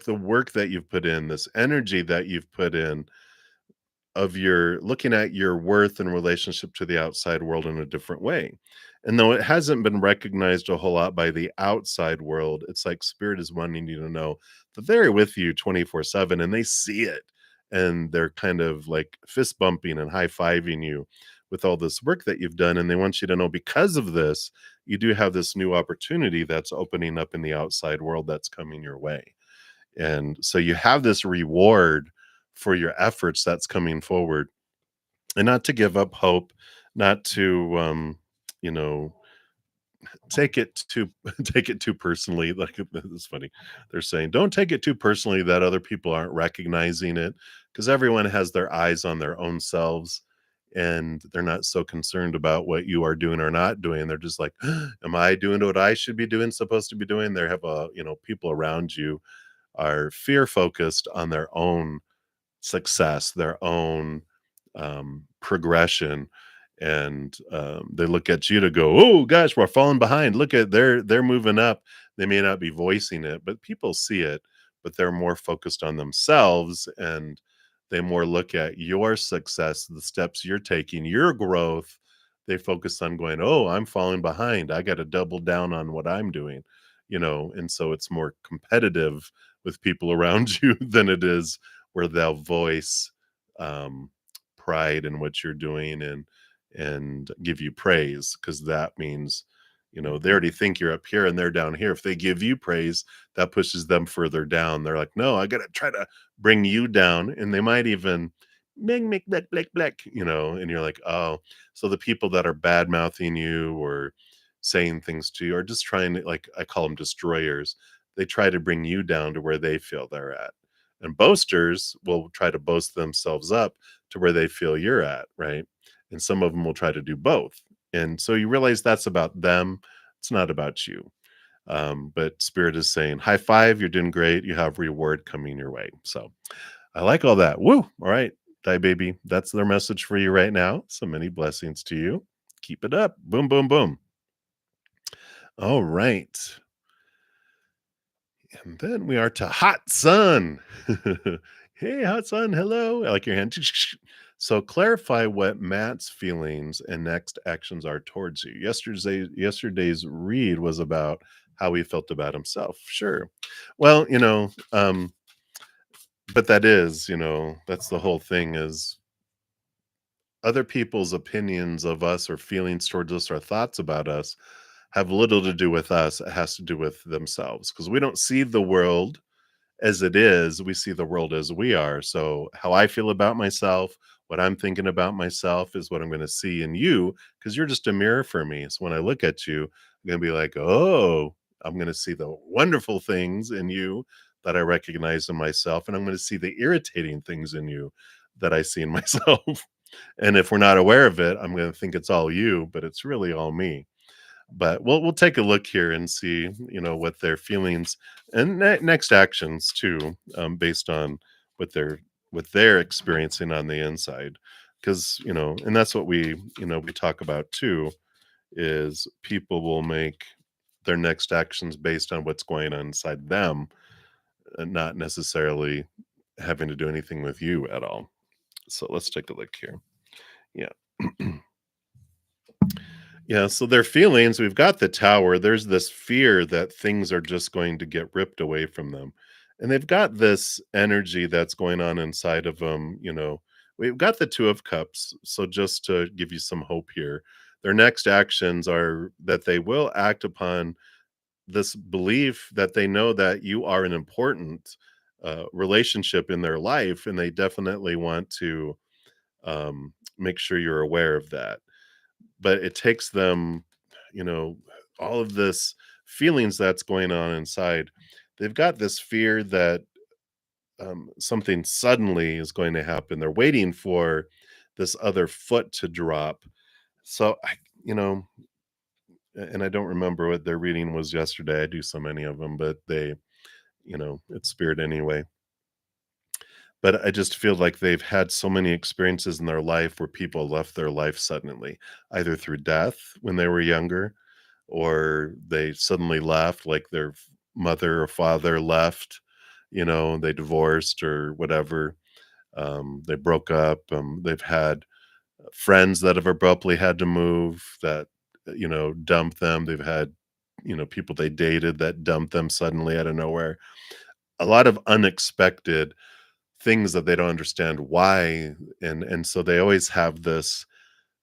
the work that you've put in, this energy that you've put in of your looking at your worth in relationship to the outside world in a different way. And though it hasn't been recognized a whole lot by the outside world, it's like Spirit is wanting you to know that they're with you 24/7 and they see it. And they're kind of like fist bumping and high fiving you with all this work that you've done. And they want you to know because of this, you do have this new opportunity that's opening up in the outside world that's coming your way. And so you have this reward for your efforts that's coming forward, and not to give up hope, not to you know take it too take it too personally. Like it's funny, they're saying don't take it too personally that other people aren't recognizing it, because everyone has their eyes on their own selves and they're not so concerned about what you are doing or not doing. They're just like, am I doing what I should be doing, supposed to be doing? They have a people around you are fear focused on their own success, their own progression, and they look at you to go, "Oh gosh, we're falling behind. Look at they're moving up." They may not be voicing it, but people see it. But they're more focused on themselves, and they more look at your success, the steps you're taking, your growth. They focus on going, "Oh, I'm falling behind. I got to double down on what I'm doing." And so it's more competitive with people around you than it is where they'll voice um, pride in what you're doing and give you praise, because that means they already think you're up here and they're down here. If they give you praise, that pushes them further down. They're like, no, I gotta try to bring you down, and they might even make black black black, and you're like, oh. So the people that are bad mouthing you or saying things to you are just trying to, like, I call them destroyers. They try to bring you down to where they feel they're at. And boasters will try to boast themselves up to where they feel you're at, right? And some of them will try to do both. And so you realize that's about them. It's not about you. But Spirit is saying, high five, you're doing great. You have reward coming your way. So I like all that. Woo. All right. Die baby. That's their message for you right now. So many blessings to you. Keep it up. Boom, boom, boom. All right. And then we are to Hot Sun. Hey, Hot Sun. Hello. I like your hand. So clarify what Matt's feelings and next actions are towards you. Yesterday's read was about how he felt about himself. Sure. Well, but that's the whole thing is other people's opinions of us or feelings towards us or thoughts about us have little to do with us. It has to do with themselves, because we don't see the world as it is, we see the world as we are. So how I feel about myself, what I'm thinking about myself is what I'm going to see in you, because you're just a mirror for me. So when I look at you, I'm going to be like, oh, I'm going to see the wonderful things in you that I recognize in myself. And I'm going to see the irritating things in you that I see in myself. And if we're not aware of it, I'm going to think it's all you, but it's really all me. But we'll take a look here and see, what their feelings and next actions too, based on what they're experiencing on the inside. Because and that's what we talk about too, is people will make their next actions based on what's going on inside them, and not necessarily having to do anything with you at all. So let's take a look here. Yeah. Yeah, so their feelings, we've got the tower. There's this fear that things are just going to get ripped away from them. And they've got this energy that's going on inside of them. We've got the 2 of cups. So just to give you some hope here, their next actions are that they will act upon this belief that they know that you are an important relationship in their life, and they definitely want to make sure you're aware of that. But it takes them, you know, all of this feelings that's going on inside. They've got this fear that something suddenly is going to happen. They're waiting for this other foot to drop. So you know, and I don't remember what their reading was yesterday. I do so many of them, but it's spirit anyway. But I just feel like they've had so many experiences in their life where people left their life suddenly, either through death when they were younger, or they suddenly left, like their mother or father left, they divorced or whatever. They broke up. They've had friends that have abruptly had to move that, dump them. They've had, people they dated that dumped them suddenly out of nowhere. A lot of unexpected things that they don't understand why, and so they always have this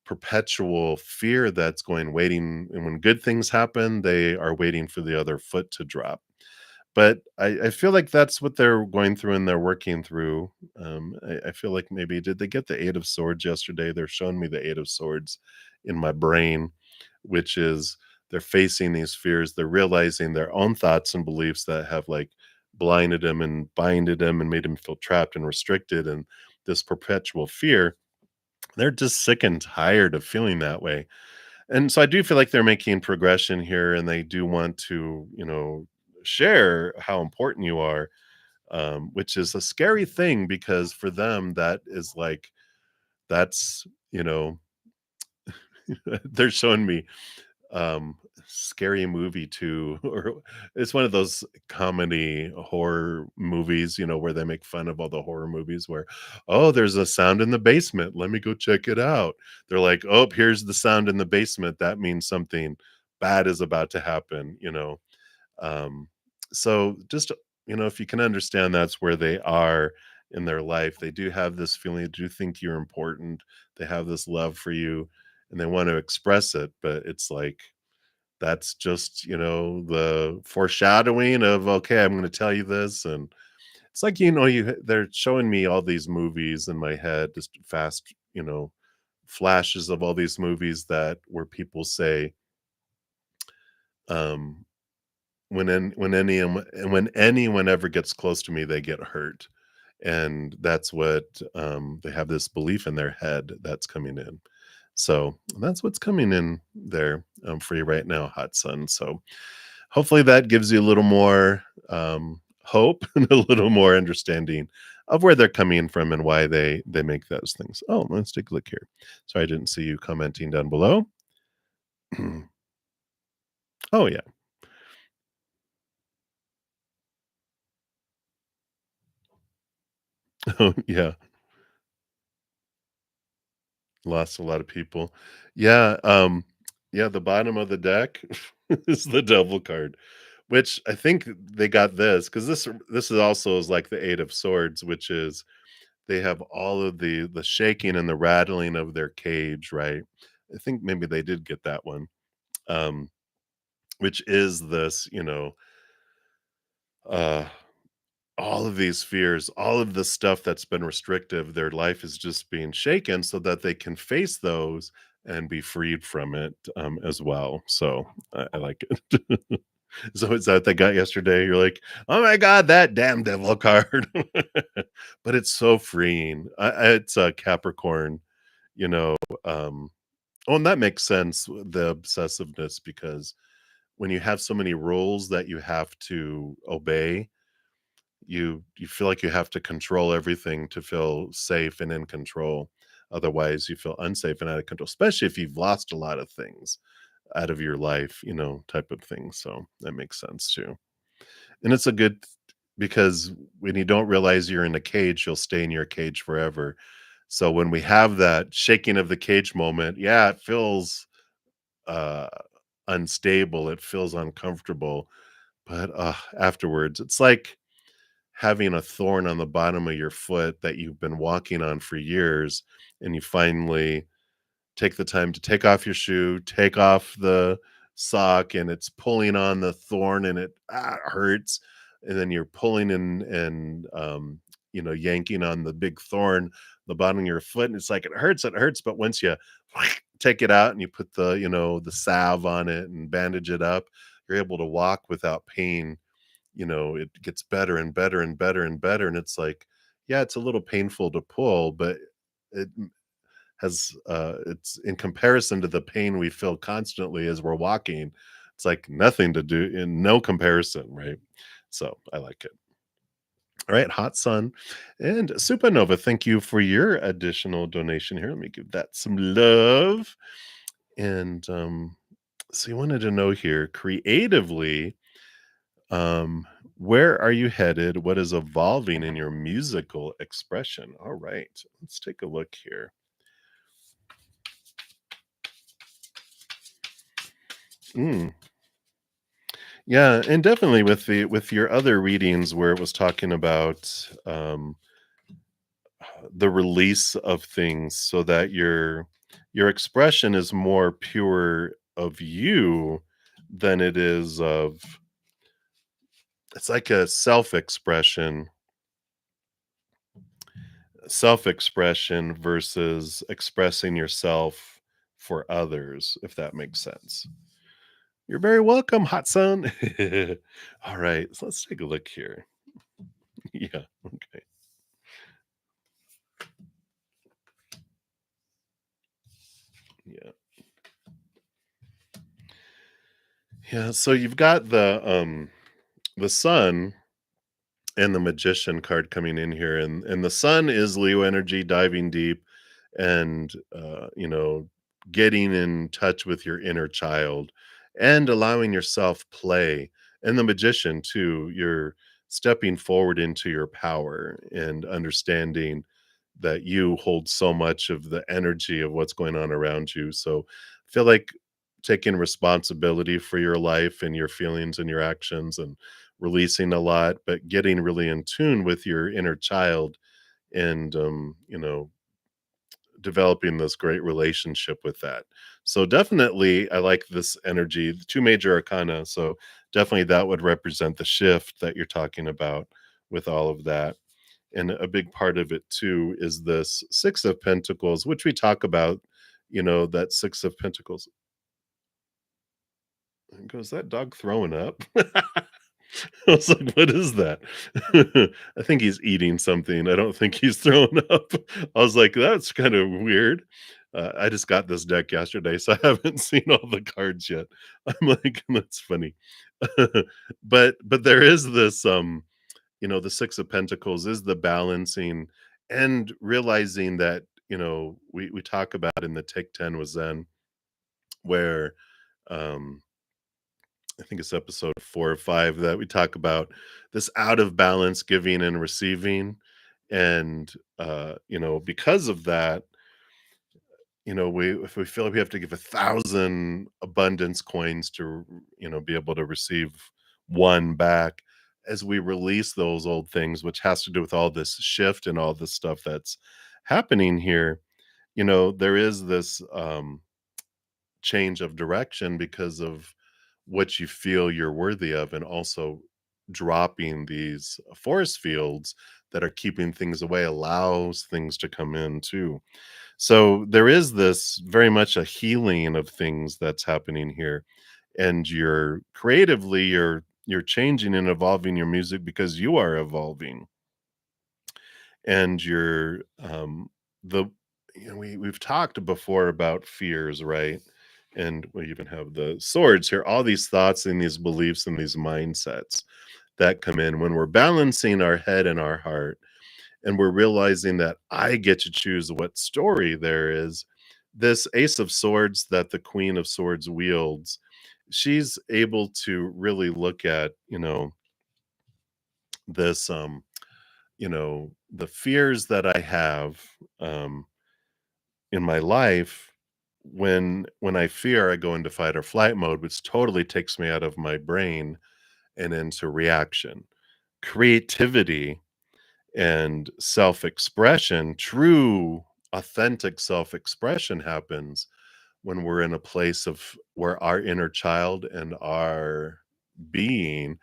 perpetual fear that's going waiting, and when good things happen, they are waiting for the other foot to drop. But I feel like that's what they're going through and they're working through. I feel like maybe did they get the 8 of Swords yesterday? They're showing me the 8 of Swords in my brain, which is they're facing these fears. They're realizing their own thoughts and beliefs that have like blinded them and binded them and made them feel trapped and restricted and this perpetual fear. They're just sick and tired of feeling that way. And so I do feel like they're making progression here and they do want to, share how important you are, which is a scary thing because for them, that is like, that's, they're showing me scary movie too, or it's one of those comedy horror movies, where they make fun of all the horror movies where, oh, there's a sound in the basement, let me go check it out. They're like, oh, here's the sound in the basement, that means something bad is about to happen. um so just, if you can understand that's where they are in their life, they do have this feeling, they do think you're important, they have this love for you, and they want to express it, but it's like that's just, the foreshadowing of, okay, I'm gonna tell you this, and it's like, they're showing me all these movies in my head, just fast, flashes of all these movies that where people say, um, when anyone ever gets close to me, they get hurt. And that's what, they have this belief in their head that's coming in. So that's what's coming in there, for you right now, hot sun. So hopefully that gives you a little more hope and a little more understanding of where they're coming from and why they make those things. Oh, let's take a look here. Sorry, I didn't see you commenting down below. Oh yeah. Oh yeah. Lost a lot of people. Yeah, yeah, the bottom of the deck is the devil card, which I think they got this because this is also is like the 8 of swords, which is they have all of the shaking and the rattling of their cage, right? I think maybe they did get that one, um, which is this, uh all of these fears, all of the stuff that's been restrictive, their life is just being shaken so that they can face those and be freed from it, as well. So I like it. So is that what they got yesterday? You're like, oh my God, that damn devil card. But it's so freeing. It's a Capricorn, you know, um, Oh, and that makes sense, the obsessiveness, because when you have so many rules that you have to obey, you feel like you have to control everything to feel safe and in control. Otherwise, you feel unsafe and out of control, especially if you've lost a lot of things out of your life, type of thing. So that makes sense too. And it's a good because when you don't realize you're in a cage, you'll stay in your cage forever. So when we have that shaking of the cage moment, yeah, it feels uh unstable, it feels uncomfortable, but afterwards, it's like having a thorn on the bottom of your foot that you've been walking on for years, and you finally take the time to take off your shoe, take off the sock, and it's pulling on the thorn, and it hurts. And then you're pulling and yanking on the big thorn, the bottom of your foot, and it's like it hurts. But once you take it out and you put the salve on it and bandage it up, you're able to walk without pain. It gets better and better and better and better. And it's like, yeah, it's a little painful to pull, but it it's in comparison to the pain we feel constantly as we're walking, it's like nothing to do in no comparison, right? So I like it. All right, Hot Sun and Supernova, thank you for your additional donation here. Let me give that some love. And so you wanted to know here creatively, um, where are you headed? What is evolving in your musical expression? All right, let's take a look here. Mm. Yeah, and definitely with your other readings where it was talking about the release of things so that your expression is more pure of you than it is of it's like a self-expression versus expressing yourself for others, if that makes sense. You're very welcome, hot son. All right, so let's take a look here. Yeah, okay. Yeah. Yeah, so you've got the sun and the magician card coming in here, and the sun is Leo energy diving deep and getting in touch with your inner child and allowing yourself play. And the magician too, you're stepping forward into your power and understanding that you hold so much of the energy of what's going on around you. So I feel like taking responsibility for your life and your feelings and your actions and releasing a lot, but getting really in tune with your inner child and developing this great relationship with that. So definitely I like this energy, the two major arcana. So definitely that would represent the shift that you're talking about with all of that. And a big part of it too is this 6 of Pentacles, which we talk about, that 6 of Pentacles. And goes, that dog throwing up? I was like, "What is that?" I think he's eating something. I don't think he's throwing up. I was like, "That's kind of weird." I just got this deck yesterday, so I haven't seen all the cards yet. I'm like, "That's funny." But there is this, the 6 of Pentacles is the balancing and realizing that, we talk about in the Take 10 with Zen, where, um I think it's episode 4 or 5 that we talk about this out of balance giving and receiving. And, because of that, if we feel like we have to give 1,000 abundance coins to, be able to receive one back, as we release those old things, which has to do with all this shift and all this stuff that's happening here, there is this, change of direction because of what you feel you're worthy of, and also dropping these force fields that are keeping things away allows things to come in too. So there is this very much a healing of things that's happening here, and you're changing and evolving your music because you are evolving, and you're the we've talked before about fears, right? And we even have the swords here, all these thoughts and these beliefs and these mindsets that come in when we're balancing our head and our heart, and we're realizing that I get to choose what story there is. This Ace of Swords that the Queen of Swords wields, she's able to really look at, this, the fears that I have, um, in my life. When I fear, I go into fight or flight mode, which totally takes me out of my brain and into reaction. Creativity and self-expression, true authentic self-expression happens when we're in a place of where our inner child and our being,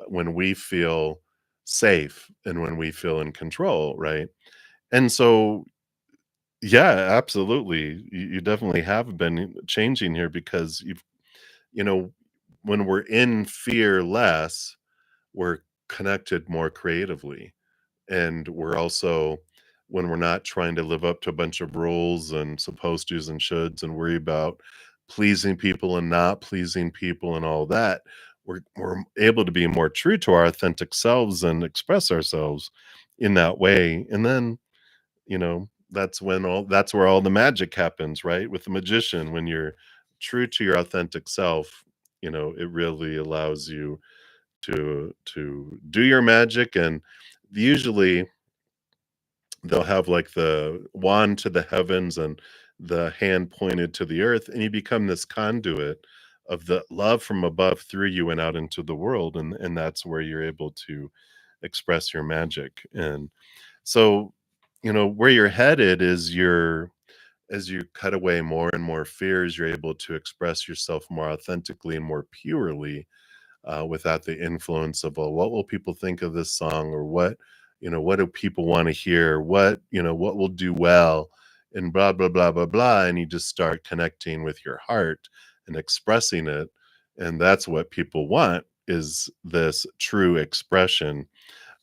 when we feel safe and when we feel in control, right? And so, yeah, absolutely. You definitely have been changing here because you know, when we're in fear less, we're connected more creatively. And we're also, when we're not trying to live up to a bunch of rules and supposed tos and shoulds and worry about pleasing people and not pleasing people and all that, we're able to be more true to our authentic selves and express ourselves in that way. And then, that's where all the magic happens, right? With the magician, when you're true to your authentic self, it really allows you to do your magic. And usually they'll have like the wand to the heavens and the hand pointed to the earth, and you become this conduit of the love from above through you and out into the world, and that's where you're able to express your magic. And so, where you're headed is as you cut away more and more fears, you're able to express yourself more authentically and more purely, without the influence of, well, what will people think of this song, or what do people want to hear, what will do well, and blah blah blah blah blah. And you just start connecting with your heart and expressing it, and that's what people want, is this true expression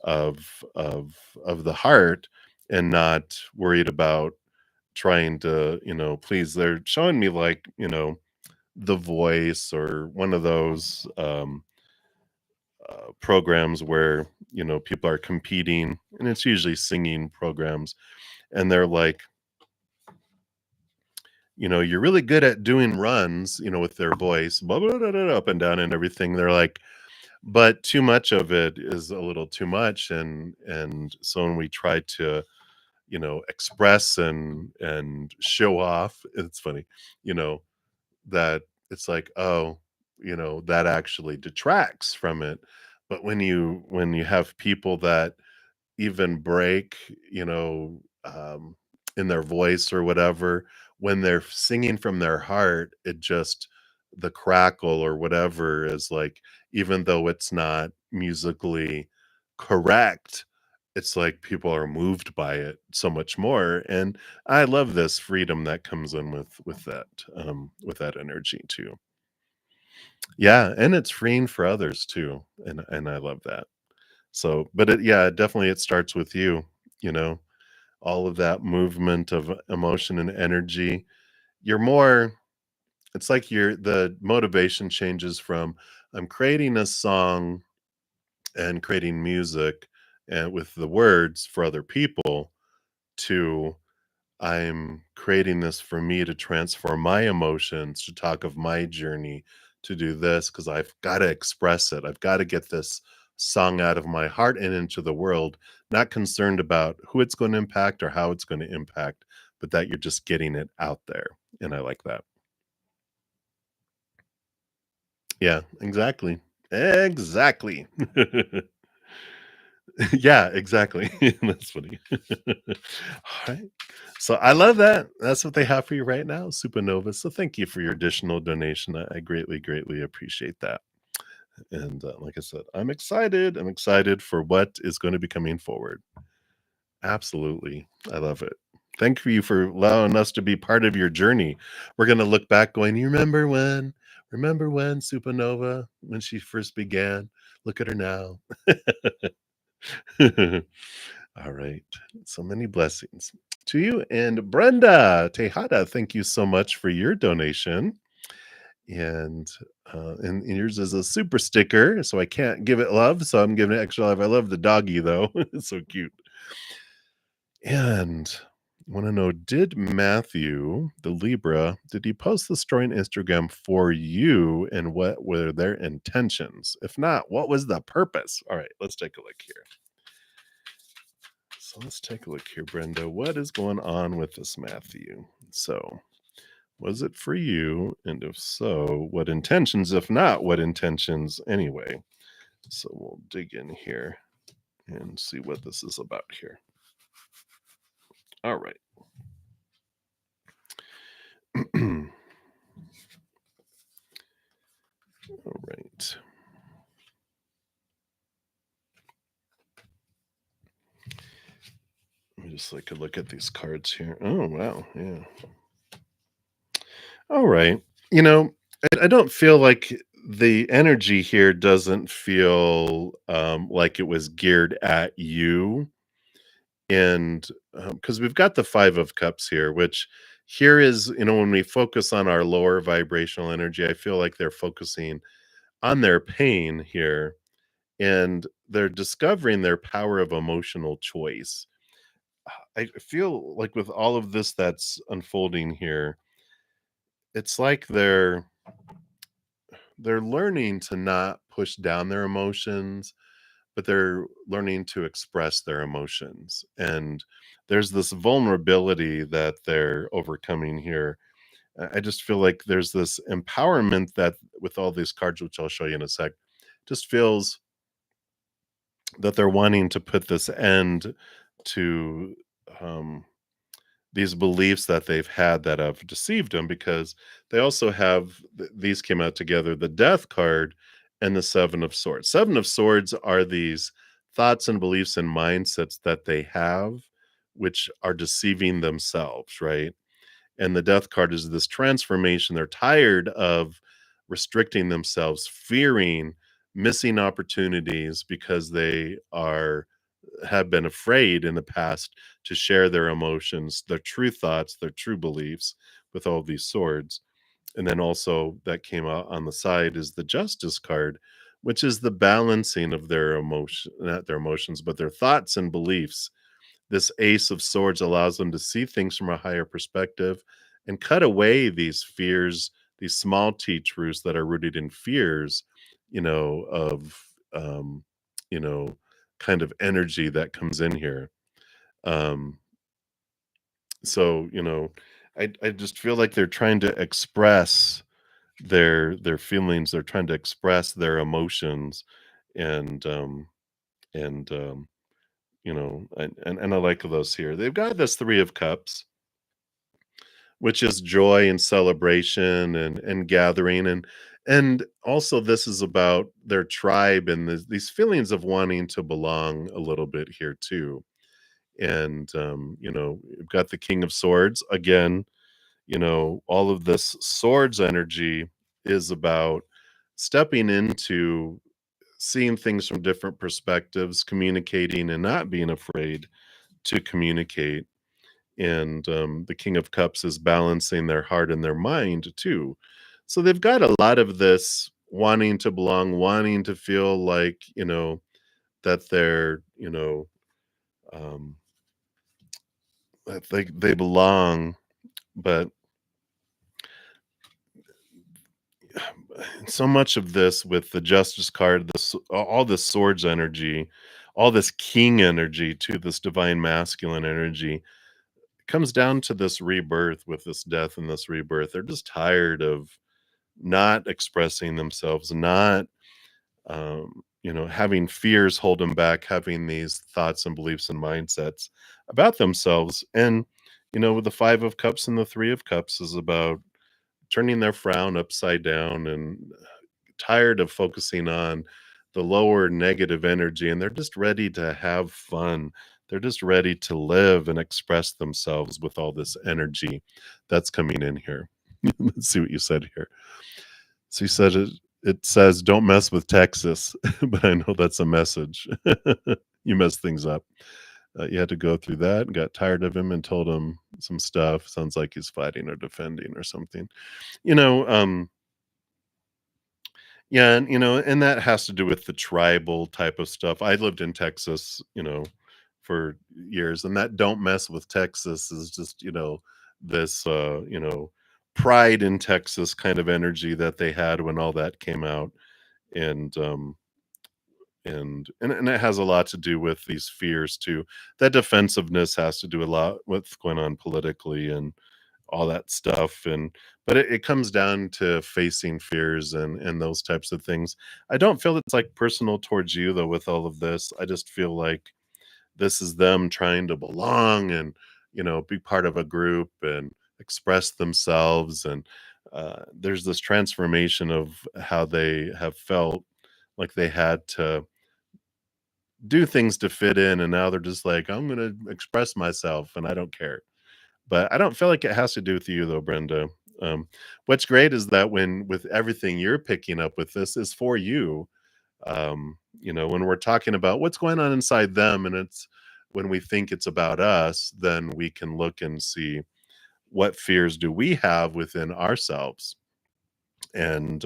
of the heart, and not worried about trying to please. They're showing me like, The Voice or one of those programs where people are competing, and it's usually singing programs, and they're like, you're really good at doing runs, with their voice, blah, blah, blah, blah, up and down and everything. They're like, but too much of it is a little too much. And so when we try to express and show off, it's funny, you know that it's like, oh, that actually detracts from it. But when you have people that even break, in their voice or whatever, when they're singing from their heart, it just, the crackle or whatever is like, even though it's not musically correct, it's like people are moved by it so much more. And I love this freedom that comes in with that energy too. Yeah, and it's freeing for others too, and I love that. So, but yeah, definitely it starts with you, you know, all of that movement of emotion and energy. You're more, it's like the motivation changes from, I'm creating a song and creating music and with the words for other people, to, I'm creating this for me to transform my emotions, to talk of my journey, to do this because I've got to express it. I've got to get this song out of my heart and into the world, not concerned about who it's going to impact or how it's going to impact, but that you're just getting it out there. And I like that. Yeah, exactly. Exactly. Yeah, exactly. That's funny. Alright. So I love that. That's what they have for you right now, Supernova. So thank you for your additional donation. I greatly, greatly appreciate that. And, like I said, I'm excited. I'm excited for what is gonna be coming forward. Absolutely. I love it. Thank you for allowing us to be part of your journey. We're gonna look back going, "You remember when Supernova, when she first began? Look at her now." All right. So many blessings. to you. And Brenda Tejada, thank you so much for your donation. And yours is a super sticker, so I can't give it love, so I'm giving it extra love. I love the doggy though. It's so cute. And want to know, did Matthew, the Libra, did he post the story on Instagram for you, and what were their intentions? If not, what was the purpose? All right, let's take a look here. So let's take a look here, Brenda. What is going on with this Matthew? So, was it for you? And if so, what intentions? If not, what intentions anyway? So we'll dig in here and see what this is about here. All right. All right. Let me just like a look at these cards here. Oh wow, yeah. All right. You know, I don't feel like the energy here doesn't feel like it was geared at you. And because we've got the Five of Cups here, which here is, when we focus on our lower vibrational energy, I feel like they're focusing on their pain here, and they're discovering their power of emotional choice. I feel like with all of this that's unfolding here, it's like they're learning to not push down their emotions, but they're learning to express their emotions. And there's this vulnerability that they're overcoming here. I just feel like there's this empowerment that with all these cards, which I'll show you in a sec, just feels that they're wanting to put this end to um, these beliefs that they've had that have deceived them, because they also have these came out together, the Death card and the Seven of Swords. Seven of Swords are these thoughts and beliefs and mindsets that they have, which are deceiving themselves, right? And the Death card is this transformation. They're tired of restricting themselves, fearing missing opportunities because they are have been afraid in the past to share their emotions, their true thoughts, their true beliefs with all these swords. And then also that came out on the side is the Justice card, which is the balancing of their emotion, not their emotions, but their thoughts and beliefs. This Ace of Swords allows them to see things from a higher perspective and cut away these fears, these small t truths that are rooted in fears, of you know, kind of energy that comes in here. Um, so, I just feel like they're trying to express their feelings, they're trying to express their emotions, and and and I like those here. They've got this Three of Cups, which is joy and celebration and gathering, and also this is about their tribe and these feelings of wanting to belong a little bit here too. And you've got the King of Swords again. All of this swords energy is about stepping into seeing things from different perspectives, communicating and not being afraid to communicate. And the King of Cups is balancing their heart and their mind too. So they've got a lot of this wanting to belong, wanting to feel like, that they're, um, that they belong, but so much of this with the Justice card, this all this swords energy, all this king energy to this divine masculine energy comes down to this rebirth with this death and this rebirth. They're just tired of not expressing themselves, not having fears hold them back, having these thoughts and beliefs and mindsets about themselves. And with the Five of Cups and the Three of Cups is about turning their frown upside down and tired of focusing on the lower negative energy, and they're just ready to have fun. They're just ready to live and express themselves with all this energy that's coming in here. Let's see what you said here. So you said it says don't mess with Texas, but I know that's a message. You mess things up. You had to go through that and got tired of him and told him some stuff. Sounds like he's fighting or defending or something. You know, yeah, and that has to do with the tribal type of stuff. I lived in Texas, for years, and that "don't mess with Texas" is just, this, pride in Texas kind of energy that they had when all that came out, and, and it has a lot to do with these fears too. That defensiveness has to do a lot with what's going on politically and all that stuff, but it comes down to facing fears and those types of things. I don't feel it's, like, personal towards you, though, with all of this. I just feel like this is them trying to belong and, be part of a group and express themselves, and, there's this transformation of how they have felt like they had to do things to fit in, and now they're just like, "I'm gonna express myself, and I don't care." But I don't feel like it has to do with you though, Brenda. What's great is that when with everything you're picking up with this is for you. When we're talking about what's going on inside them, and it's when we think it's about us, then we can look and see what fears do we have within ourselves. And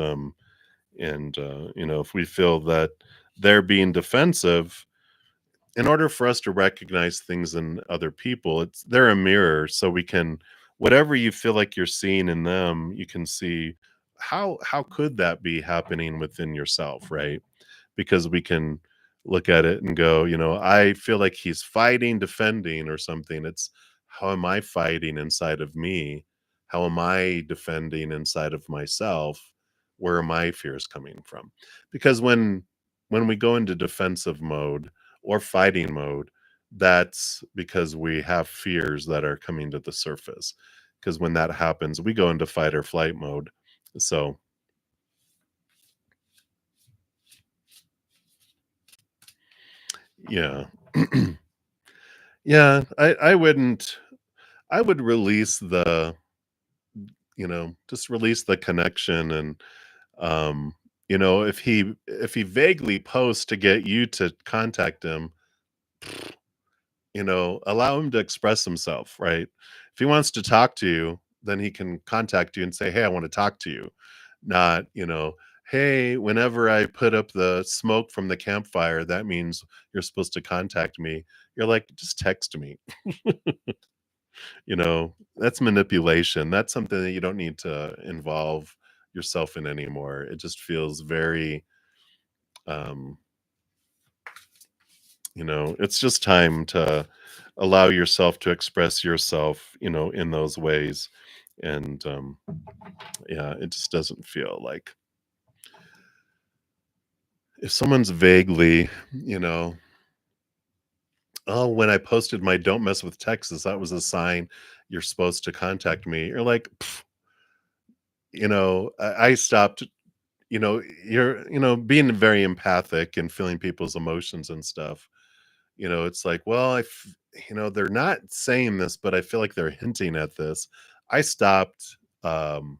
if we feel that they're being defensive, in order for us to recognize things in other people, it's they're a mirror, so we can whatever you feel like you're seeing in them, you can see how could that be happening within yourself, right? Because we can look at it and go, I feel like he's fighting, defending, or something. It's how am I fighting inside of me? How am I defending inside of myself? Where are my fears coming from? Because when we go into defensive mode or fighting mode, that's because we have fears that are coming to the surface. Because when that happens, we go into fight or flight mode. So, yeah. Yeah, I would release just release the connection, and if he vaguely posts to get you to contact him, allow him to express himself, right? If he wants to talk to you, then he can contact you and say, "Hey, I want to talk to you." Not, "Hey, whenever I put up the smoke from the campfire, that means you're supposed to contact me." You're like, "Just text me." That's manipulation. That's something that you don't need to involve yourself in anymore. It just feels very, um, it's just time to allow yourself to express yourself, in those ways. And yeah, it just doesn't feel like if someone's vaguely, you know, oh, when I posted my "Don't mess with Texas," that was a sign you're supposed to contact me. You're like, "Pff," I stopped. You're being very empathic and feeling people's emotions and stuff. It's like, well, they're not saying this, but I feel like they're hinting at this. I stopped um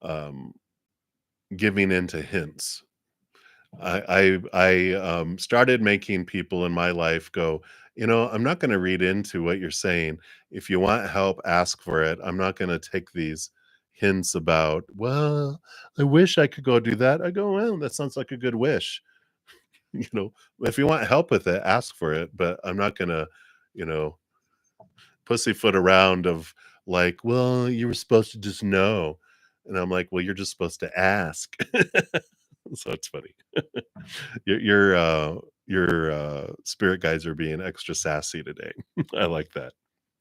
um giving into hints. I started making people in my life go, I'm not going to read into what you're saying. If you want help, ask for it. I'm not going to take these hints about, well, I wish I could go do that. I go, well, that sounds like a good wish. you know, if you want help with it, ask for it. But I'm not going to, you know, pussyfoot around of like, well, you were supposed to just know. And I'm like, well, you're just supposed to ask. So it's funny. Your spirit guides are being extra sassy today. I like that.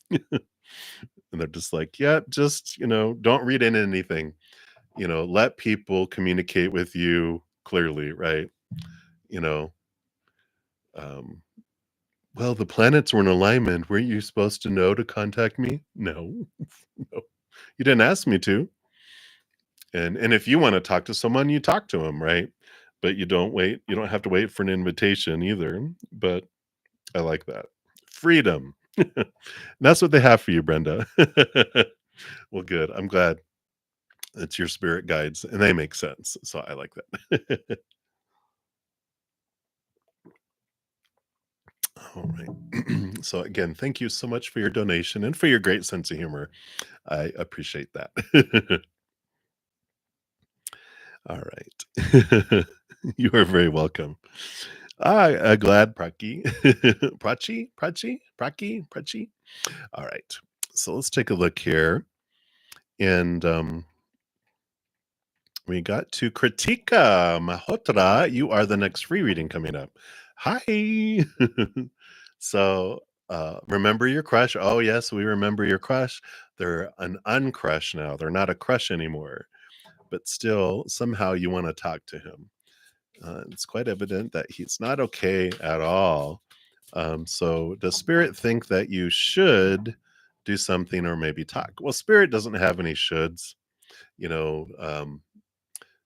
And they're just like, yeah, just, don't read in anything. Let people communicate with you clearly, right? You know, um, well, the planets were in alignment. Weren't you supposed to know to contact me? No, no, you didn't ask me to. And if you want to talk to someone, you talk to them, right? But you don't wait. You don't have to wait for an invitation either. But I like that. Freedom. That's what they have for you, Brenda. Well, good. I'm glad it's your spirit guides and they make sense. So I like that. All right. So again, thank you so much for your donation and for your great sense of humor. I appreciate that. All right. You are very welcome. Glad Praki. Praki. All right. So let's take a look here. And we got to Kritika Mahotra. You are the next free reading coming up. Hi. So remember your crush. Oh, yes, we remember your crush. They're an uncrush now. They're not a crush anymore. But still, somehow you want to talk to him. It's quite evident that he's not okay at all. So, does Spirit think that you should do something or maybe talk? Well, Spirit doesn't have any shoulds. You know,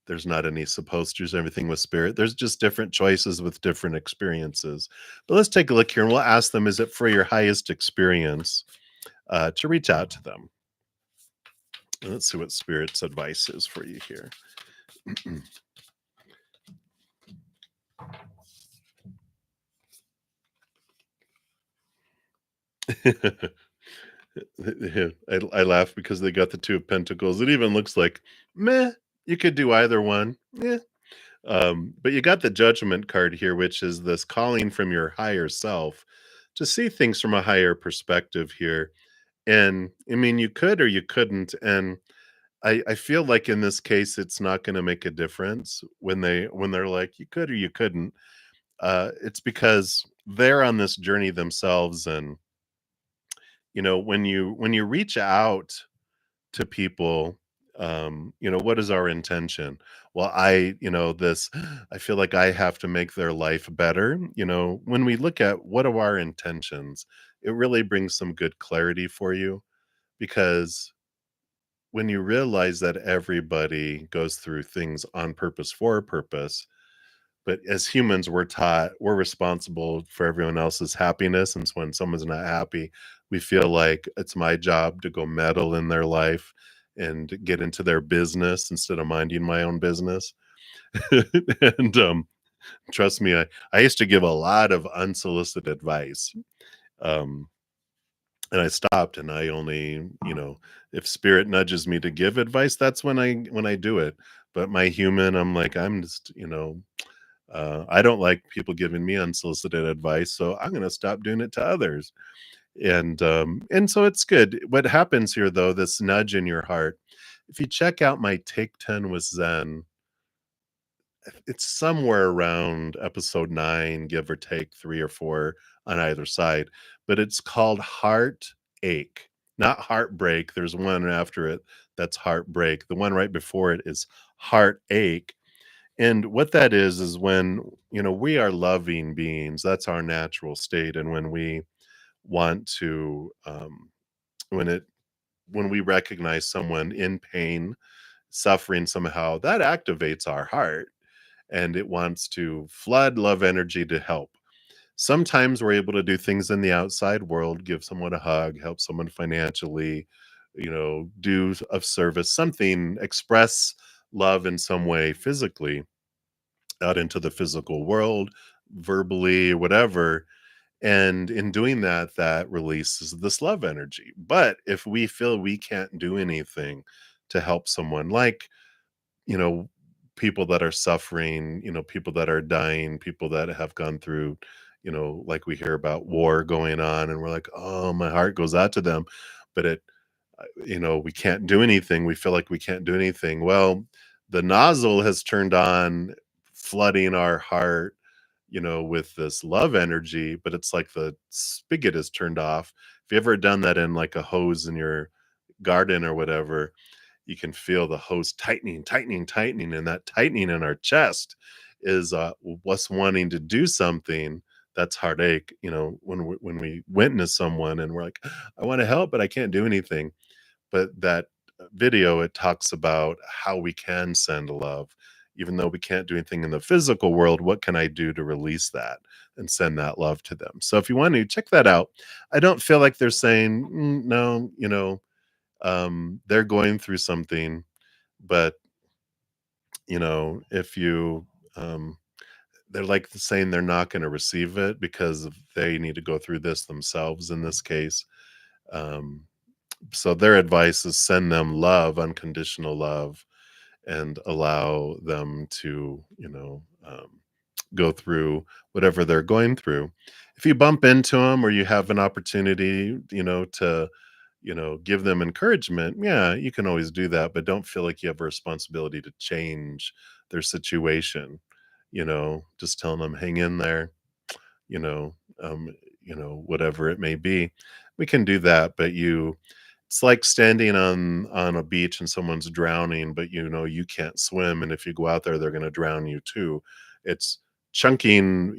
there's not any supposed to's, everything with Spirit. There's just different choices with different experiences. But let's take a look here and we'll ask them, is it for your highest experience to reach out to them? And let's see what Spirit's advice is for you here. I laugh because they got the Two of Pentacles. It even looks like, meh, you could do either one. Yeah. But you got the Judgment card here, which is this calling from your higher self to see things from a higher perspective here. And I mean, you could or you couldn't. And I feel like in this case, it's not going to make a difference when they're like, you could or you couldn't. It's because they're on this journey themselves. And when you reach out to people, what is our intention? Well, I feel like I have to make their life better. When we look at what are our intentions, it really brings some good clarity for you, because when you realize that everybody goes through things on purpose for a purpose, but as humans, we're taught we're responsible for everyone else's happiness. And so when someone's not happy, we feel like it's my job to go meddle in their life and get into their business instead of minding my own business. And trust me, I used to give a lot of unsolicited advice. Um, and I stopped, and I only, if Spirit nudges me to give advice, that's when I do it. But my human, I'm like, I'm just, I don't like people giving me unsolicited advice, so I'm going to stop doing it to others. And so it's good. What happens here, though, this nudge in your heart, if you check out my Take 10 with Zen, it's somewhere around episode 9, give or take 3 or 4 on either side, but it's called Heartache, not Heartbreak. There's one after it that's Heartbreak. The one right before it is Heartache. And what that is when, we are loving beings. That's our natural state. And when we want to, when it, when we recognize someone in pain, suffering somehow, that activates our heart and it wants to flood love energy to help. Sometimes we're able to do things in the outside world, give someone a hug, help someone financially, do of service, something, express love in some way physically out into the physical world, verbally, whatever. And in doing that, that releases this love energy. But if we feel we can't do anything to help someone, like, you know, people that are suffering, people that are dying, people that have gone through, like we hear about war going on, and we're like, oh, my heart goes out to them. But we can't do anything. We feel like we can't do anything. Well, the nozzle has turned on, flooding our heart, with this love energy, but it's like the spigot is turned off. If you ever done that in like a hose in your garden or whatever, you can feel the hose tightening, tightening, tightening, and that tightening in our chest is us wanting to do something. That's heartache. When we witness someone and we're like, I want to help, but I can't do anything. But that video, it talks about how we can send love. Even though we can't do anything in the physical world, what can I do to release that and send that love to them? So if you want to check that out, I don't feel like they're saying, no, they're going through something, but if you, um, they're like saying they're not going to receive it because they need to go through this themselves in this case. Um, so their advice is send them love, unconditional love, and allow them to, go through whatever they're going through. If you bump into them or you have an opportunity, to, give them encouragement, yeah, you can always do that, but don't feel like you have a responsibility to change their situation. Just telling them, hang in there, you know, whatever it may be. We can do that, but it's like standing on a beach and someone's drowning, but you can't swim, and if you go out there, they're going to drown you too. It's chunking,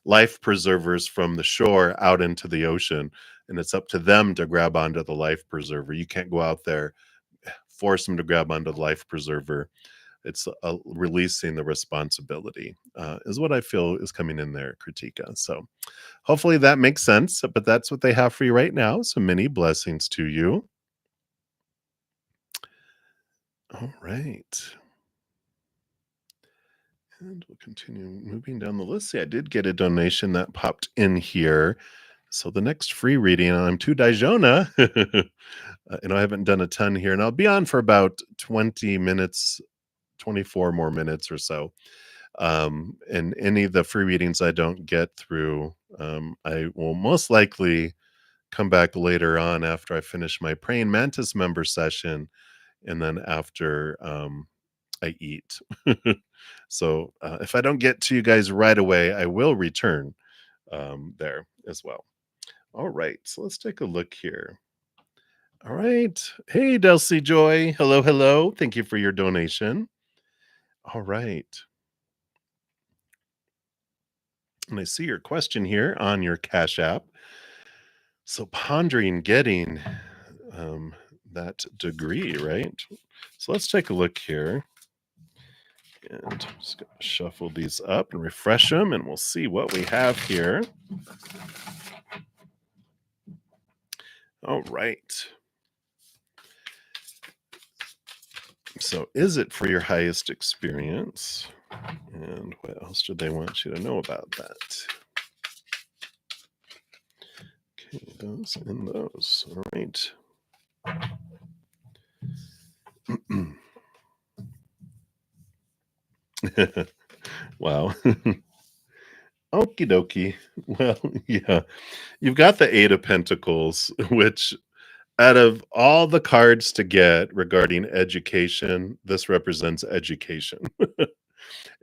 life preservers from the shore out into the ocean, and it's up to them to grab onto the life preserver. You can't go out there, force them to grab onto the life preserver. It's releasing the responsibility, is what I feel is coming in there, Kritika. So hopefully that makes sense, but that's what they have for you right now. So many blessings to you. All right. And we'll continue moving down the list. See, I did get a donation that popped in here. So the next free reading, I'm to Dajona. I haven't done a ton here, and I'll be on for about 20 minutes, 24 more minutes or so. And any of the free readings I don't get through, I will most likely come back later on after I finish my praying mantis member session, and then after I eat. So if I don't get to you guys right away, I will return there as well. All right, so let's take a look here. All right. Hey, Delcy Joy. Hello, hello. Thank you for your donation. All right. And I see your question here on your Cash App. So pondering getting um, that degree, right? So let's take a look here. And just gonna shuffle these up and refresh them, and we'll see what we have here. All right. So, is it for your highest experience? And what else do they want you to know about that? Okay, those and those. All right. Wow. Okie dokie. Well, yeah. You've got the Eight of Pentacles, which out of all the cards to get regarding education, this represents education.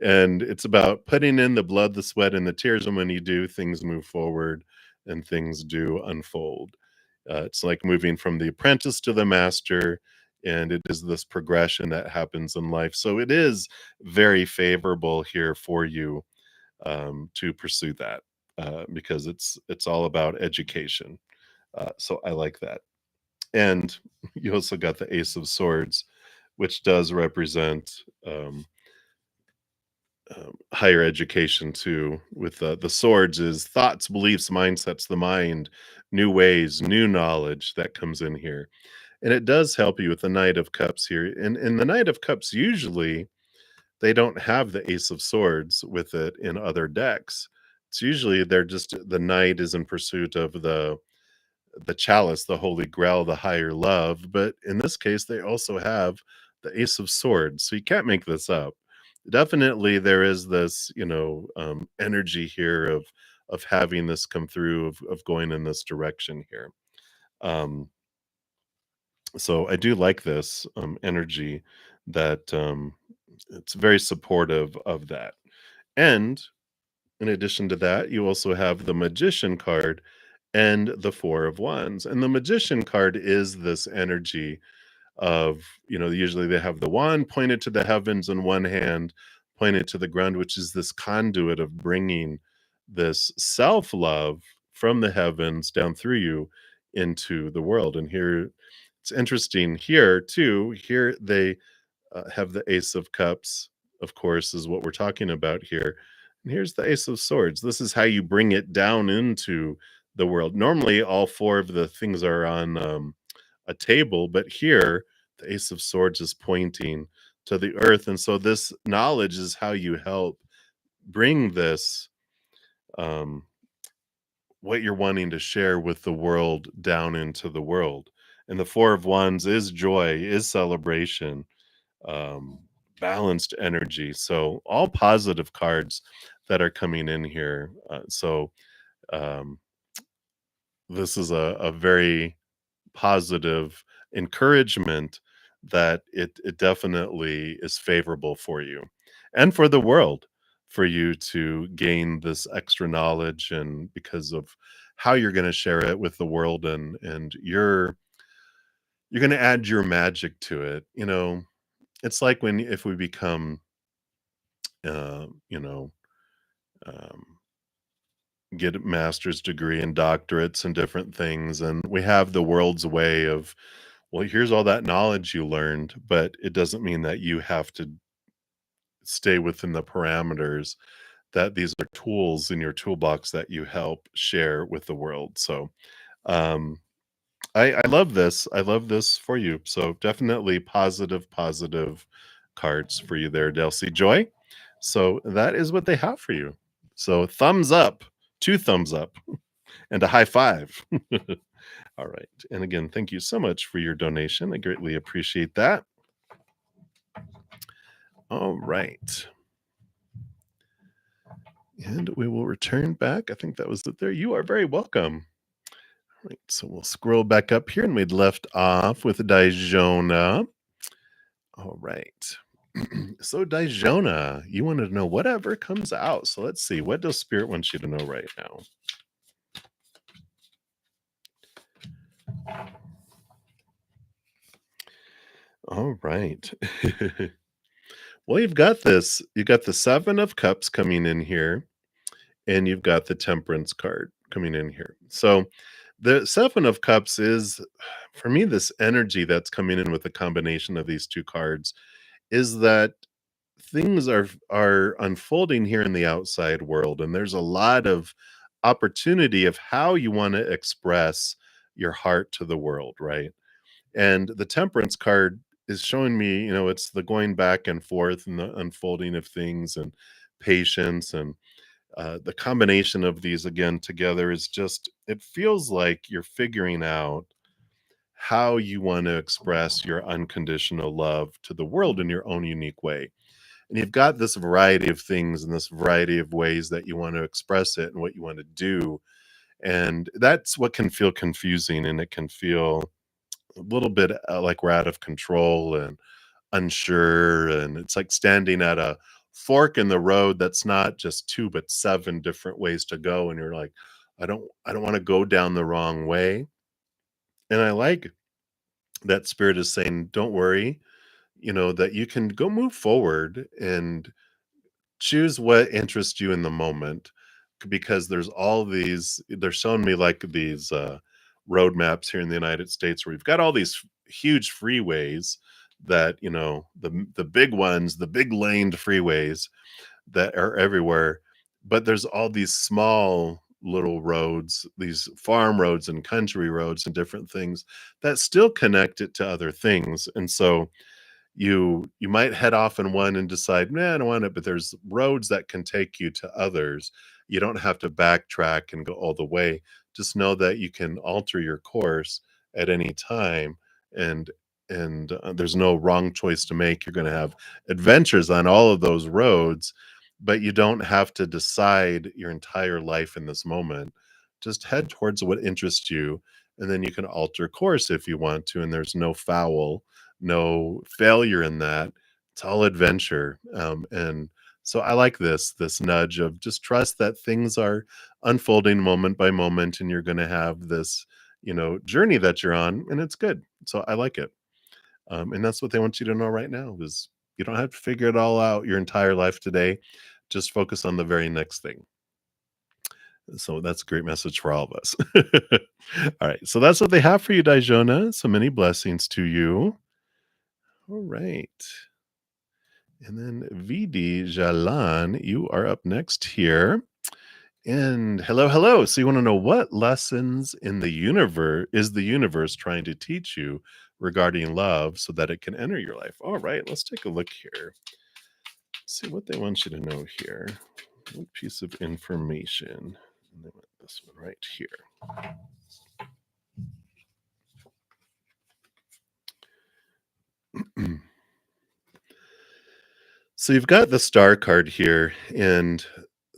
And it's about putting in the blood, the sweat, and the tears. And when you do, things move forward and things do unfold. It's like moving from the apprentice to the master. And it is this progression that happens in life. So it is very favorable here for you to pursue that because it's all about education. So I like that. And you also got the Ace of Swords, which does represent higher education too. With the swords is thoughts, beliefs, mindsets, the mind, new ways, new knowledge that comes in here. And it does help you with the Knight of Cups here. And in the Knight of Cups, usually they don't have the Ace of Swords with it in other decks. It's usually they're just the knight is in pursuit of the chalice, the holy grail, the higher love. But in this case, they also have the Ace of Swords. So you can't make this up. Definitely, there is this, energy here of having this come through, of going in this direction here. Um, so I do like this energy that it's very supportive of that. And in addition to that, you also have the Magician card and the Four of Wands. And the Magician card is this energy of, usually they have the wand pointed to the heavens in one hand, pointed to the ground, which is this conduit of bringing this self love from the heavens down through you into the world. And here it's interesting here too. Here they have the Ace of Cups, of course, is what we're talking about here. And here's the Ace of Swords. This is how you bring it down into the world. Normally, all four of the things are on a table, but here, the Ace of Swords is pointing to the earth. And so, this knowledge is how you help bring this, um, what you're wanting to share with the world down into the world. And the Four of Wands is joy, is celebration, um, balanced energy. So all positive cards that are coming in here. Um, this is a very positive encouragement that it definitely is favorable for you and for the world, for you to gain this extra knowledge, and because of how you're going to share it with the world, and you're going to add your magic to it. It's like when if we become uh you know um get a master's degree and doctorates and different things, and we have the world's way of, well, here's all that knowledge you learned, but it doesn't mean that you have to stay within the parameters, that these are tools in your toolbox that you help share with the world. So, um, I love this. I love this for you. So definitely positive cards for you there, Delcy Joy. So that is what they have for you. So thumbs up, two thumbs up, and a high five. All right. And again, thank you so much for your donation. I greatly appreciate that. All right. And we will return back. I think that was it there. You are very welcome. All right. So we'll scroll back up here, and we'd left off with Dijona. All right. So Dijona, you wanted to know whatever comes out. So let's see. What does Spirit want you to know right now? All right. Well, you've got this. You got the Seven of Cups coming in here, and you've got the Temperance card coming in here. So the Seven of Cups is, for me, this energy that's coming in with the combination of these two cards is that things are unfolding here in the outside world, and there's a lot of opportunity of how you want to express your heart to the world, right? And the Temperance card is showing me, it's the going back and forth and the unfolding of things and patience, and the combination of these again together is just, it feels like you're figuring out how you want to express your unconditional love to the world in your own unique way. And you've got this variety of things and this variety of ways that you want to express it and what you want to do. And that's what can feel confusing, and it can feel a little bit like we're out of control and unsure. And it's like standing at a fork in the road that's not just two but seven different ways to go, and you're like, I don't want to go down the wrong way. And I like that Spirit is saying, don't worry, that you can go move forward and choose what interests you in the moment, because they're showing me like these roadmaps here in the United States where we've got all these huge freeways that, the big ones, the big laned freeways that are everywhere, but there's all these small little roads, these farm roads and country roads and different things that still connect it to other things. And so you might head off in one and decide, man, I don't want it, but there's roads that can take you to others. You don't have to backtrack and go all the way. Just know that you can alter your course at any time, and there's no wrong choice to make. You're going to have adventures on all of those roads, but you don't have to decide your entire life in this moment. Just head towards what interests you, and then you can alter course if you want to, and there's no foul, no failure in that. It's all adventure. And so I like this nudge of just trust that things are unfolding moment by moment, and you're going to have this, journey that you're on, and it's good. So I like it. And that's what they want you to know right now is you don't have to figure it all out your entire life today. Just focus on the very next thing. So that's a great message for all of us. All right. So that's what they have for you, Dijona. So many blessings to you. All right. And then VD Jalan, you are up next here. And hello, hello. So you want to know what lessons in the universe is the universe trying to teach you regarding love so that it can enter your life? All right, let's take a look here. See what they want you to know here. What piece of information? And then this one right here. So you've got the star card here, and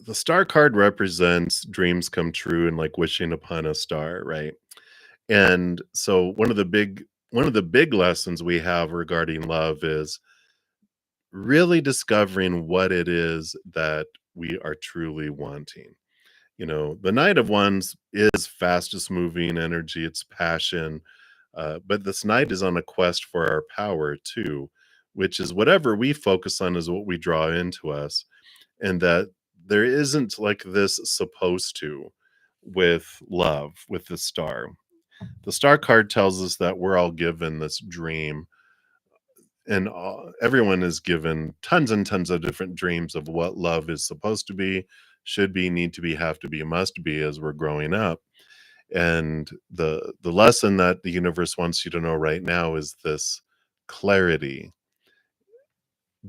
the star card represents dreams come true and like wishing upon a star, right? And so one of the big lessons we have regarding love is really discovering what it is that we are truly wanting. The Knight of Wands is fastest moving energy, it's passion. But this knight is on a quest for our power too, which is whatever we focus on is what we draw into us. And that there isn't like this supposed to with love, with the star. The star card tells us that we're all given this dream, and everyone is given tons and tons of different dreams of what love is supposed to be, should be, need to be, have to be, must be as we're growing up. And the lesson that the universe wants you to know right now is this clarity,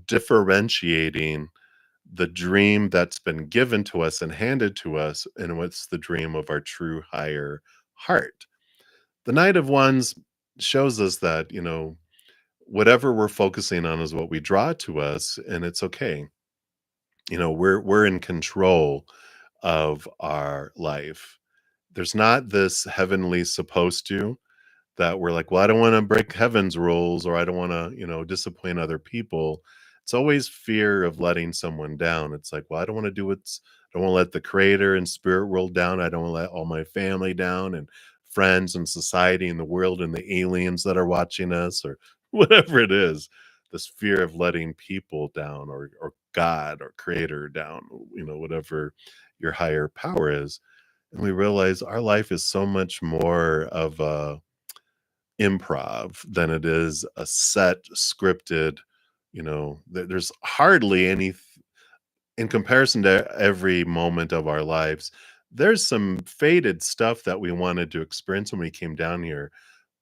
differentiating the dream that's been given to us and handed to us and what's the dream of our true higher heart. The Knight of Wands shows us that, whatever we're focusing on is what we draw to us, and it's okay. We're in control of our life. There's not this heavenly supposed to that we're like, well, I don't want to break heaven's rules, or I don't want to, disappoint other people. It's always fear of letting someone down. It's like, well, I don't want to do what's, I don't want to let the creator and spirit world down. I don't want to let all my family down and friends and society and the world and the aliens that are watching us or whatever it is. This fear of letting people down or God or creator down, whatever your higher power is. And we realize our life is so much more of a improv than it is a set scripted. There's hardly any in comparison to every moment of our lives. There's some faded stuff that we wanted to experience when we came down here,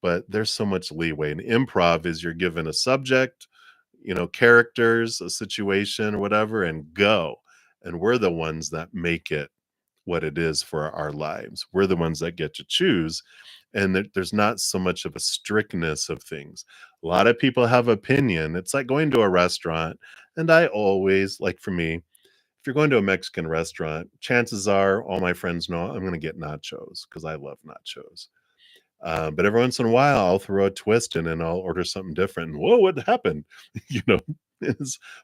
but there's so much leeway. And improv is you're given a subject, characters, a situation or whatever, and go. And we're the ones that make it what it is for our lives. We're the ones that get to choose. And there's not so much of a strictness of things. A lot of people have opinion. It's like going to a restaurant. And I always, like for me, if you're going to a Mexican restaurant, chances are all my friends know I'm going to get nachos because I love nachos. But every once in a while, I'll throw a twist in and I'll order something different. And, whoa, what happened? you know,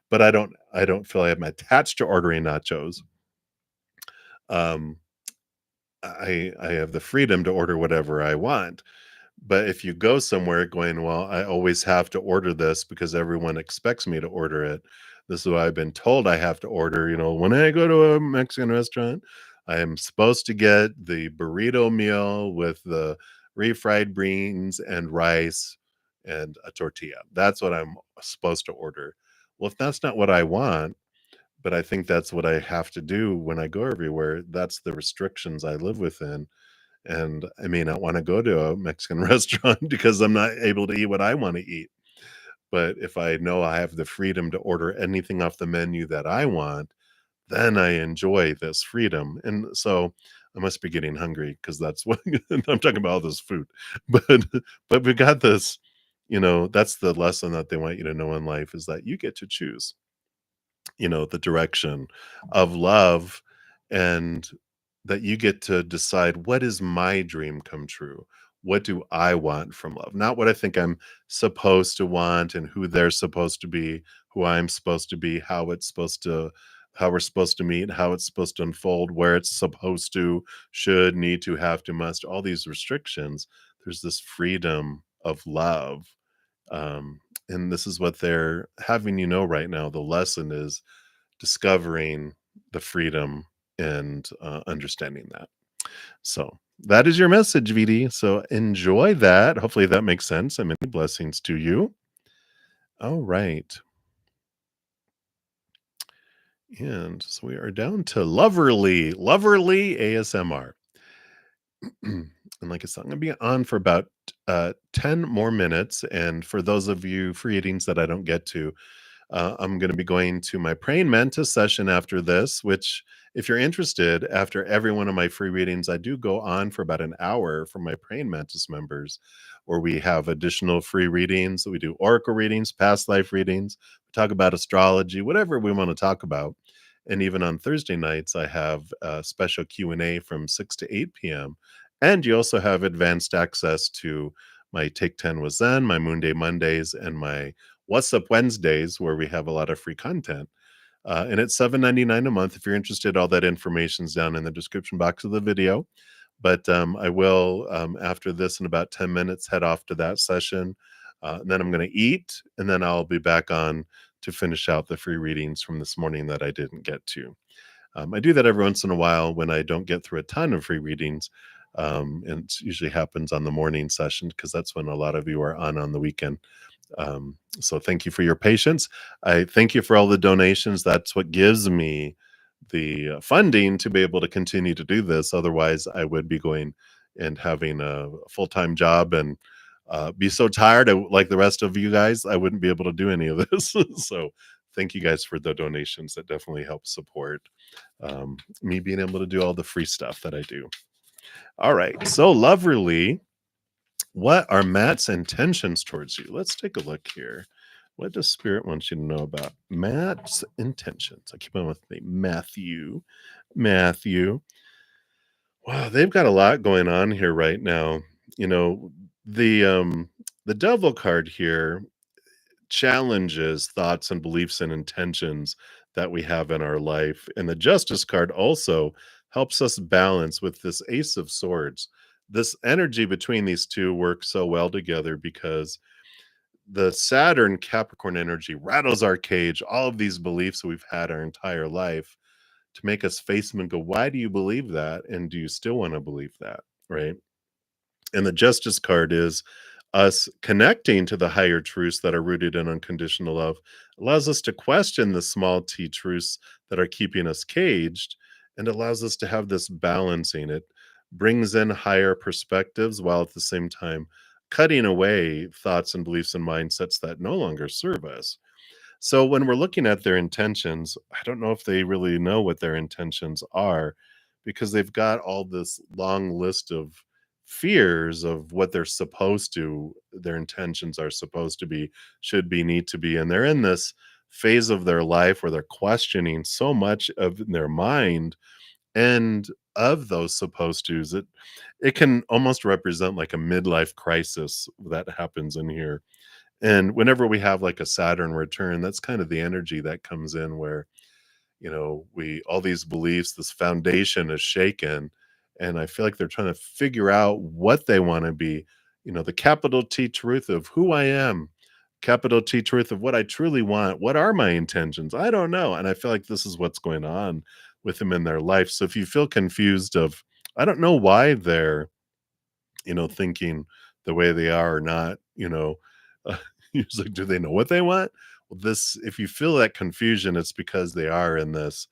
but I don't feel I'm attached to ordering nachos. Um, I have the freedom to order whatever I want. But if you go somewhere going, well, I always have to order this because everyone expects me to order it. This is what I've been told I have to order. When I go to a Mexican restaurant, I am supposed to get the burrito meal with the refried beans and rice and a tortilla. That's what I'm supposed to order. Well, if that's not what I want, but I think that's what I have to do when I go everywhere, that's the restrictions I live within. And I may not wanna go to a Mexican restaurant because I'm not able to eat what I wanna eat. But if I know I have the freedom to order anything off the menu that I want, then I enjoy this freedom. And so I must be getting hungry because that's what I'm talking about all this food. But but we got this, that's the lesson that they want you to know in life is that you get to choose, the direction of love, and that you get to decide what is my dream come true? What do I want from love? Not what I think I'm supposed to want and who they're supposed to be, who I'm supposed to be, how we're supposed to meet, how it's supposed to unfold, where it's supposed to, should, need to, have to, must, all these restrictions. There's this freedom of love. And this is what they're having right now. The lesson is discovering the freedom and understanding that. So that is your message, VD. So enjoy that. Hopefully that makes sense. And many blessings to you. All right. And so we are down to Loverly ASMR. And like I said, I'm going to be on for about 10 more minutes. And for those of you free eatings that I don't get to, I'm going to be going to my praying mantis session after this, which, if you're interested, after every one of my free readings, I do go on for about an hour for my praying mantis members, where we have additional free readings. We do oracle readings, past life readings, we talk about astrology, whatever we want to talk about. And even on Thursday nights, I have a special Q&A from 6 to 8 p.m. And you also have advanced access to my Take 10 with Zen, my Moon Day Mondays, and my What's Up Wednesdays, where we have a lot of free content. And it's $7.99 a month. If you're interested, all that information's down in the description box of the video. But I will, after this in about 10 minutes, head off to that session. And then I'm going to eat, and then I'll be back on to finish out the free readings from this morning that I didn't get to. I do that every once in a while when I don't get through a ton of free readings. And it usually happens on the morning session because that's when a lot of you are on the weekend. So thank you for your patience. I thank you for all the donations. That's what gives me the funding to be able to continue to do this. Otherwise, I would be going and having a full-time job and be so tired, like the rest of you guys, I wouldn't be able to do any of this. So thank you guys for the donations. That definitely helps support me being able to do all the free stuff that I do. All right. So, Loverly, what are Matt's intentions towards you? Let's take a look here. What does Spirit want you to know about Matt's intentions? I keep on with me. Matthew. Matthew. Wow, they've got a lot going on here right now. You know, the devil card here challenges thoughts and beliefs and intentions that we have in our life. And the Justice card also helps us balance with this Ace of Swords. This energy between these two works so well together because the Saturn Capricorn energy rattles our cage, all of these beliefs we've had our entire life, to make us face them and go, why do you believe that? And do you still want to believe that? Right. And the Justice card is us connecting to the higher truths that are rooted in unconditional love, allows us to question the small t truths that are keeping us caged, and allows us to have this balancing. It brings in higher perspectives while at the same time cutting away thoughts and beliefs and mindsets that no longer serve us. So when we're looking at their intentions, I don't know if they really know what their intentions are, because they've got all this long list of fears of what they're supposed to, their intentions are supposed to be, should be, need to be. And they're in this phase of their life where they're questioning so much of their mind and of those supposed tos. It can almost represent like a midlife crisis that happens in here. And whenever we have like a Saturn return, that's kind of the energy that comes in where, we all these beliefs, this foundation is shaken. And I feel like they're trying to figure out what they want to be, the capital T truth of who I am, capital T truth of what I truly want. What are my intentions? I don't know. And I feel like this is what's going on with them in their life. So if you feel confused of, I don't know why they're thinking the way they are or not, uh, it's like, do they know what they want? Well, if you feel that confusion, it's because they are in this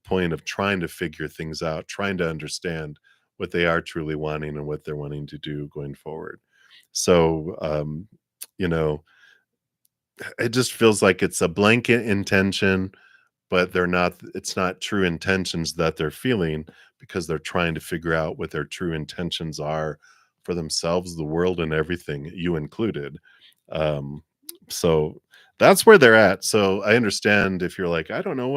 point of trying to figure things out, trying to understand what they are truly wanting and what they're wanting to do going forward. So, you know, it just feels like it's a blanket intention, but it's not true intentions that they're feeling, because they're trying to figure out what their true intentions are for themselves, the world, and everything, you included. Um, so that's where they're at. So I understand if you're like, I don't know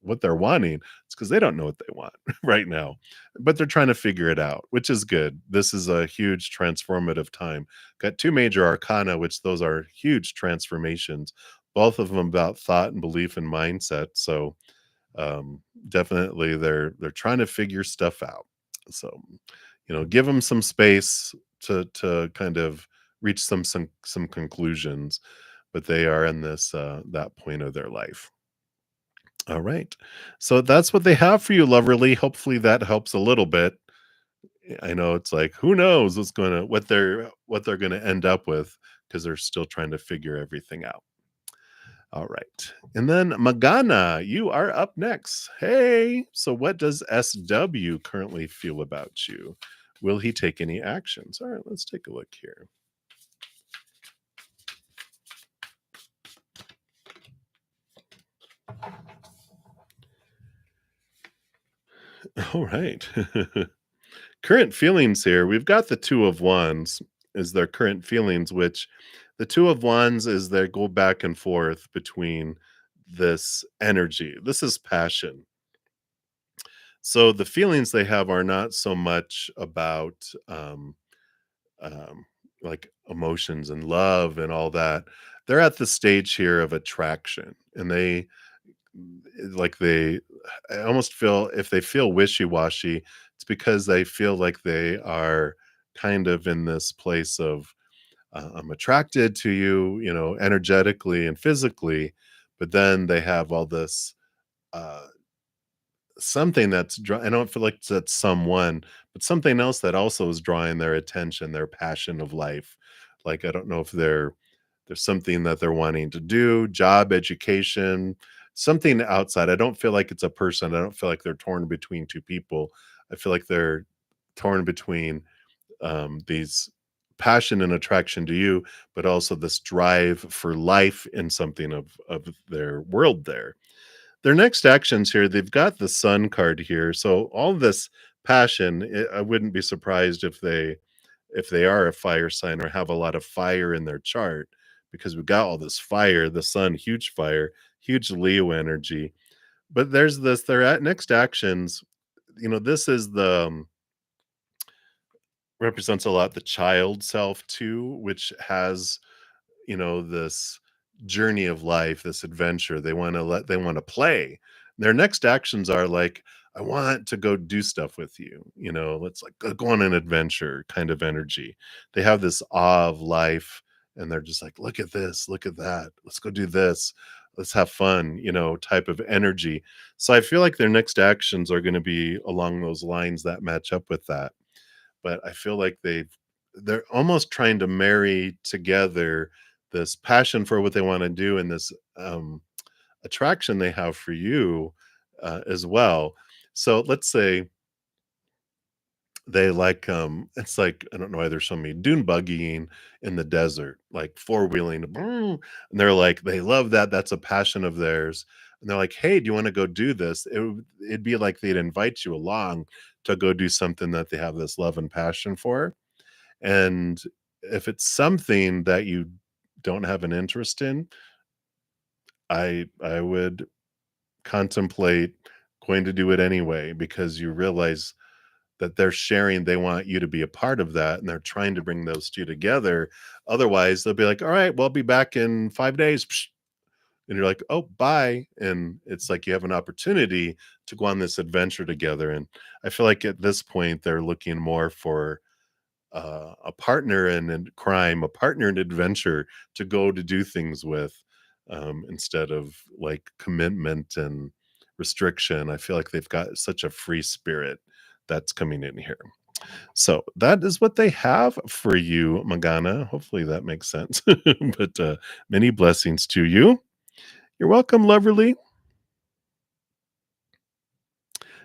what they're wanting. It's because they don't know what they want right now, but they're trying to figure it out, which is good. This is a huge transformative time. Got two major arcana, which those are huge transformations, both of them about thought and belief and mindset. So definitely they're trying to figure stuff out. So give them some space to kind of reach some conclusions, but they are in this that point of their life. All right. So that's what they have for you, Loverly. Hopefully that helps a little bit. I know it's like, who knows what they're gonna end up with, because they're still trying to figure everything out. All right. And then Magana, you are up next. Hey. So what does SW currently feel about you? Will he take any actions? All right, let's take a look here. All right. Current feelings here. We've got the Two of Wands is their current feelings, which the Two of Wands is they go back and forth between this energy. This is passion. So the feelings they have are not so much about um, like emotions and love and all that. They're at the stage here of attraction, and they I almost feel if they feel wishy-washy, it's because they feel like they are kind of in this place of I'm attracted to you, energetically and physically, but then they have all this uh something I don't feel like that's someone, but something else that also is drawing their attention, their passion of life. Like, I don't know if there's something that they're wanting to do, job, education, something outside. I don't feel like it's a person. I don't feel like they're torn between two people. I feel like they're torn between these passion and attraction to you, but also this drive for life in something of their world there. Their next actions here, they've got the Sun card here, so all this passion, I wouldn't be surprised if they are a fire sign or have a lot of fire in their chart, because we've got all this fire, the Sun, huge fire, huge Leo energy. But there's this their next actions, this is represents a lot the child self too, which has this journey of life, this adventure. They want to play. Their next actions are like, I want to go do stuff with you. Let's like go on an adventure kind of energy. They have this awe of life, and they're just like, look at this, look at that. Let's go do this. Let's have fun, type of energy. So I feel like their next actions are going to be along those lines that match up with that. But I feel like they're almost trying to marry together this passion for what they wanna do and this, attraction they have for you, as well. So let's say they like, it's like, I don't know why there's so many dune buggying in the desert, like four-wheeling, and they're like, they love that, that's a passion of theirs, and they're like, "Hey, do you wanna go do this?" It'd be like they'd invite you along to go do something that they have this love and passion for. And if it's something that you don't have an interest in, I would contemplate going to do it anyway, because you realize that they're sharing, they want you to be a part of that, and they're trying to bring those 2 together. Otherwise, they'll be like, "All right, well, I'll be back in 5 days." And you're like, "Oh, bye." And it's like you have an opportunity to go on this adventure together, and I feel like at this point, they're looking more for a partner in crime, a partner in adventure to go to do things with, instead of like commitment and restriction. I feel like they've got such a free spirit that's coming in here. So that is what they have for you, Magana. Hopefully that makes sense. But many blessings to you. You're welcome, Loverly.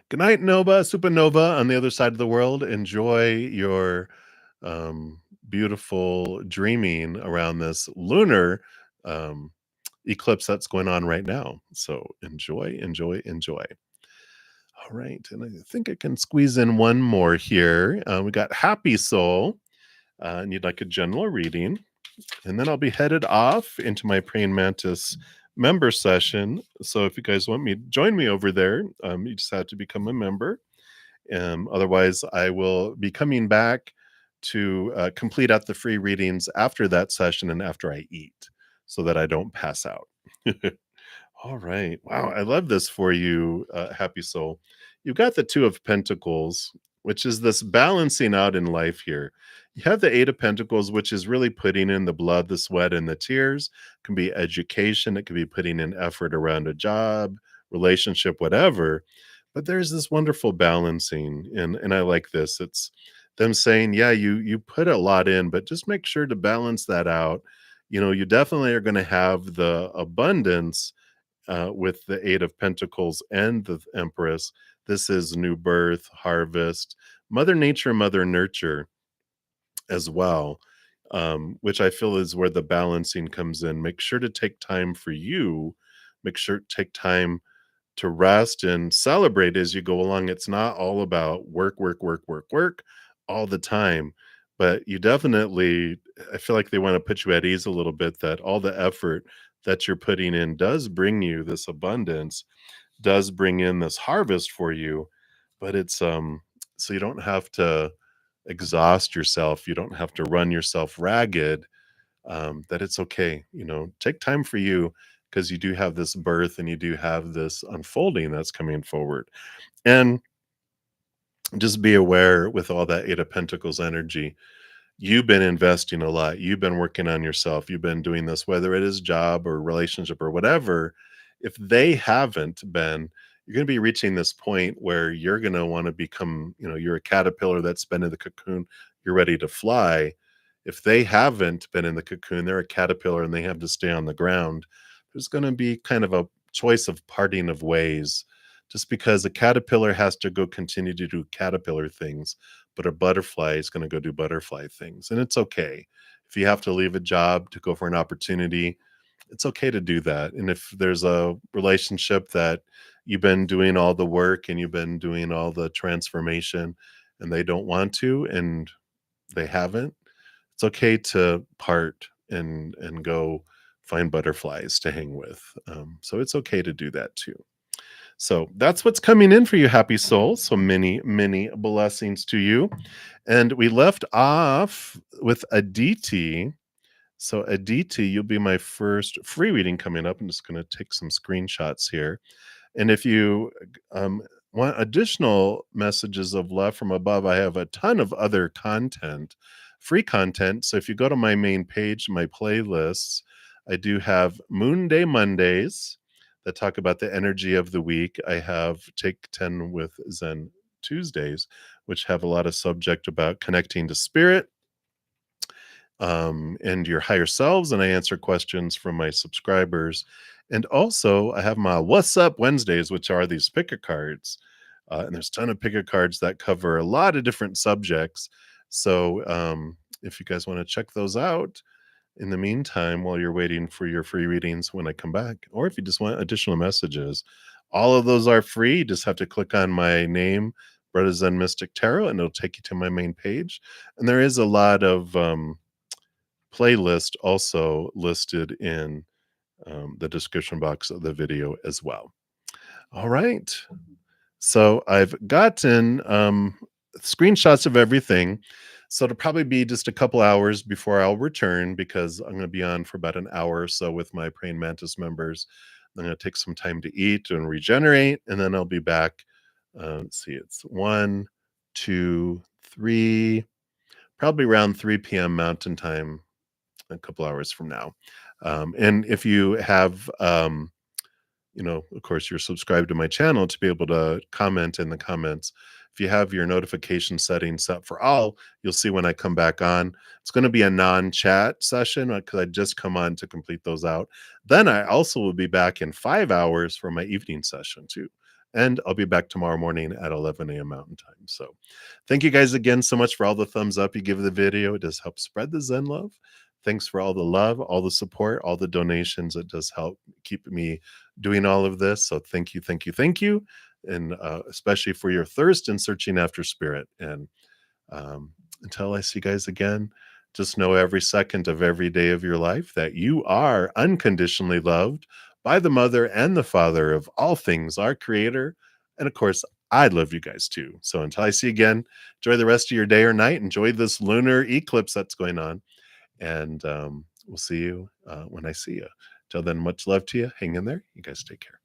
Good night, Nova, Supernova on the other side of the world. Enjoy your beautiful dreaming around this lunar um, eclipse that's going on right now. So enjoy, enjoy, enjoy. All right. And I think I can squeeze in one more here. We got Happy Soul, and you'd like a general reading. And then I'll be headed off into my praying mantis member session. So if you guys want me, join me over there. You just have to become a member. Otherwise, I will be coming back to complete out the free readings after that session and after I eat, so that I don't pass out. All right. Wow. I love this for you, Happy Soul. You've got the Two of Pentacles, which is this balancing out in life here. You have the Eight of Pentacles, which is really putting in the blood, the sweat, and the tears. It can be education. It could be putting in effort around a job, relationship, whatever. But there's this wonderful balancing, and I like this. It's them saying, yeah, you put a lot in, but just make sure to balance that out. You definitely are going to have the abundance with the Eight of Pentacles and the Empress. This is new birth, harvest, Mother Nature, Mother Nurture as well, which I feel is where the balancing comes in. Make sure to take time for you. Make sure to take time to rest and celebrate as you go along. It's not all about work, work, work, work, work all the time. But you definitely, I feel like they want to put you at ease a little bit that all the effort that you're putting in does bring you this abundance, does bring in this harvest for you. But it's so you don't have to exhaust yourself, you don't have to run yourself ragged, that it's okay, take time for you, because you do have this birth and you do have this unfolding that's coming forward. And just be aware with all that Eight of Pentacles energy, you've been investing a lot. You've been working on yourself. You've been doing this, whether it is job or relationship or whatever. If they haven't been, you're going to be reaching this point where you're going to want to become, you're a caterpillar that's been in the cocoon. You're ready to fly. If they haven't been in the cocoon, they're a caterpillar and they have to stay on the ground. There's going to be kind of a choice of parting of ways, just because a caterpillar has to go continue to do caterpillar things, but a butterfly is going to go do butterfly things. And it's okay. If you have to leave a job to go for an opportunity, it's okay to do that. And if there's a relationship that you've been doing all the work and you've been doing all the transformation and they don't want to and they haven't, it's okay to part and go find butterflies to hang with. So it's okay to do that too. So that's what's coming in for you, happy soul. So many, many blessings to you. And we left off with Aditi. So Aditi, you'll be my first free reading coming up. I'm just going to take some screenshots here. And if you want additional messages of love from above, I have a ton of other content, free content. So if you go to my main page, my playlists, I do have Moon Day Mondays that talk about the energy of the week. I have Take 10 with Zen Tuesdays, which have a lot of subject about connecting to spirit and your higher selves. And I answer questions from my subscribers. And also, I have my What's Up Wednesdays, which are these pick a cards. And there's a ton of pick a cards that cover a lot of different subjects. So if you guys want to check those out, in the meantime, while you're waiting for your free readings when I come back, or if you just want additional messages, all of those are free. You just have to click on my name, bruddaZEN Mystic Tarot, and it'll take you to my main page. And there is a lot of playlist also listed in the description box of the video as well. All right. So I've gotten screenshots of everything. So it'll probably be just a couple hours before I'll return, because I'm going to be on for about an hour or so with my Praying Mantis members. I'm going to take some time to eat and regenerate, and then I'll be back. Let's see, it's 1, 2, 3, probably around 3 p.m. Mountain Time, a couple hours from now. And if you have of course, you're subscribed to my channel to be able to comment in the comments. If you have your notification settings set for all, you'll see when I come back on. It's going to be a non-chat session because I just come on to complete those out. Then I also will be back in 5 hours for my evening session too. And I'll be back tomorrow morning at 11 a.m. Mountain Time. So thank you guys again so much for all the thumbs up you give the video. It does help spread the Zen love. Thanks for all the love, all the support, all the donations. It does help keep me doing all of this. So thank you, thank you, thank you. And especially for your thirst and searching after spirit. And until I see you guys again, just know every second of every day of your life that you are unconditionally loved by the mother and the father of all things, our creator. And of course, I love you guys too. So until I see you again, enjoy the rest of your day or night. Enjoy this lunar eclipse that's going on. And we'll see you when I see you. Till then, much love to you. Hang in there. You guys take care.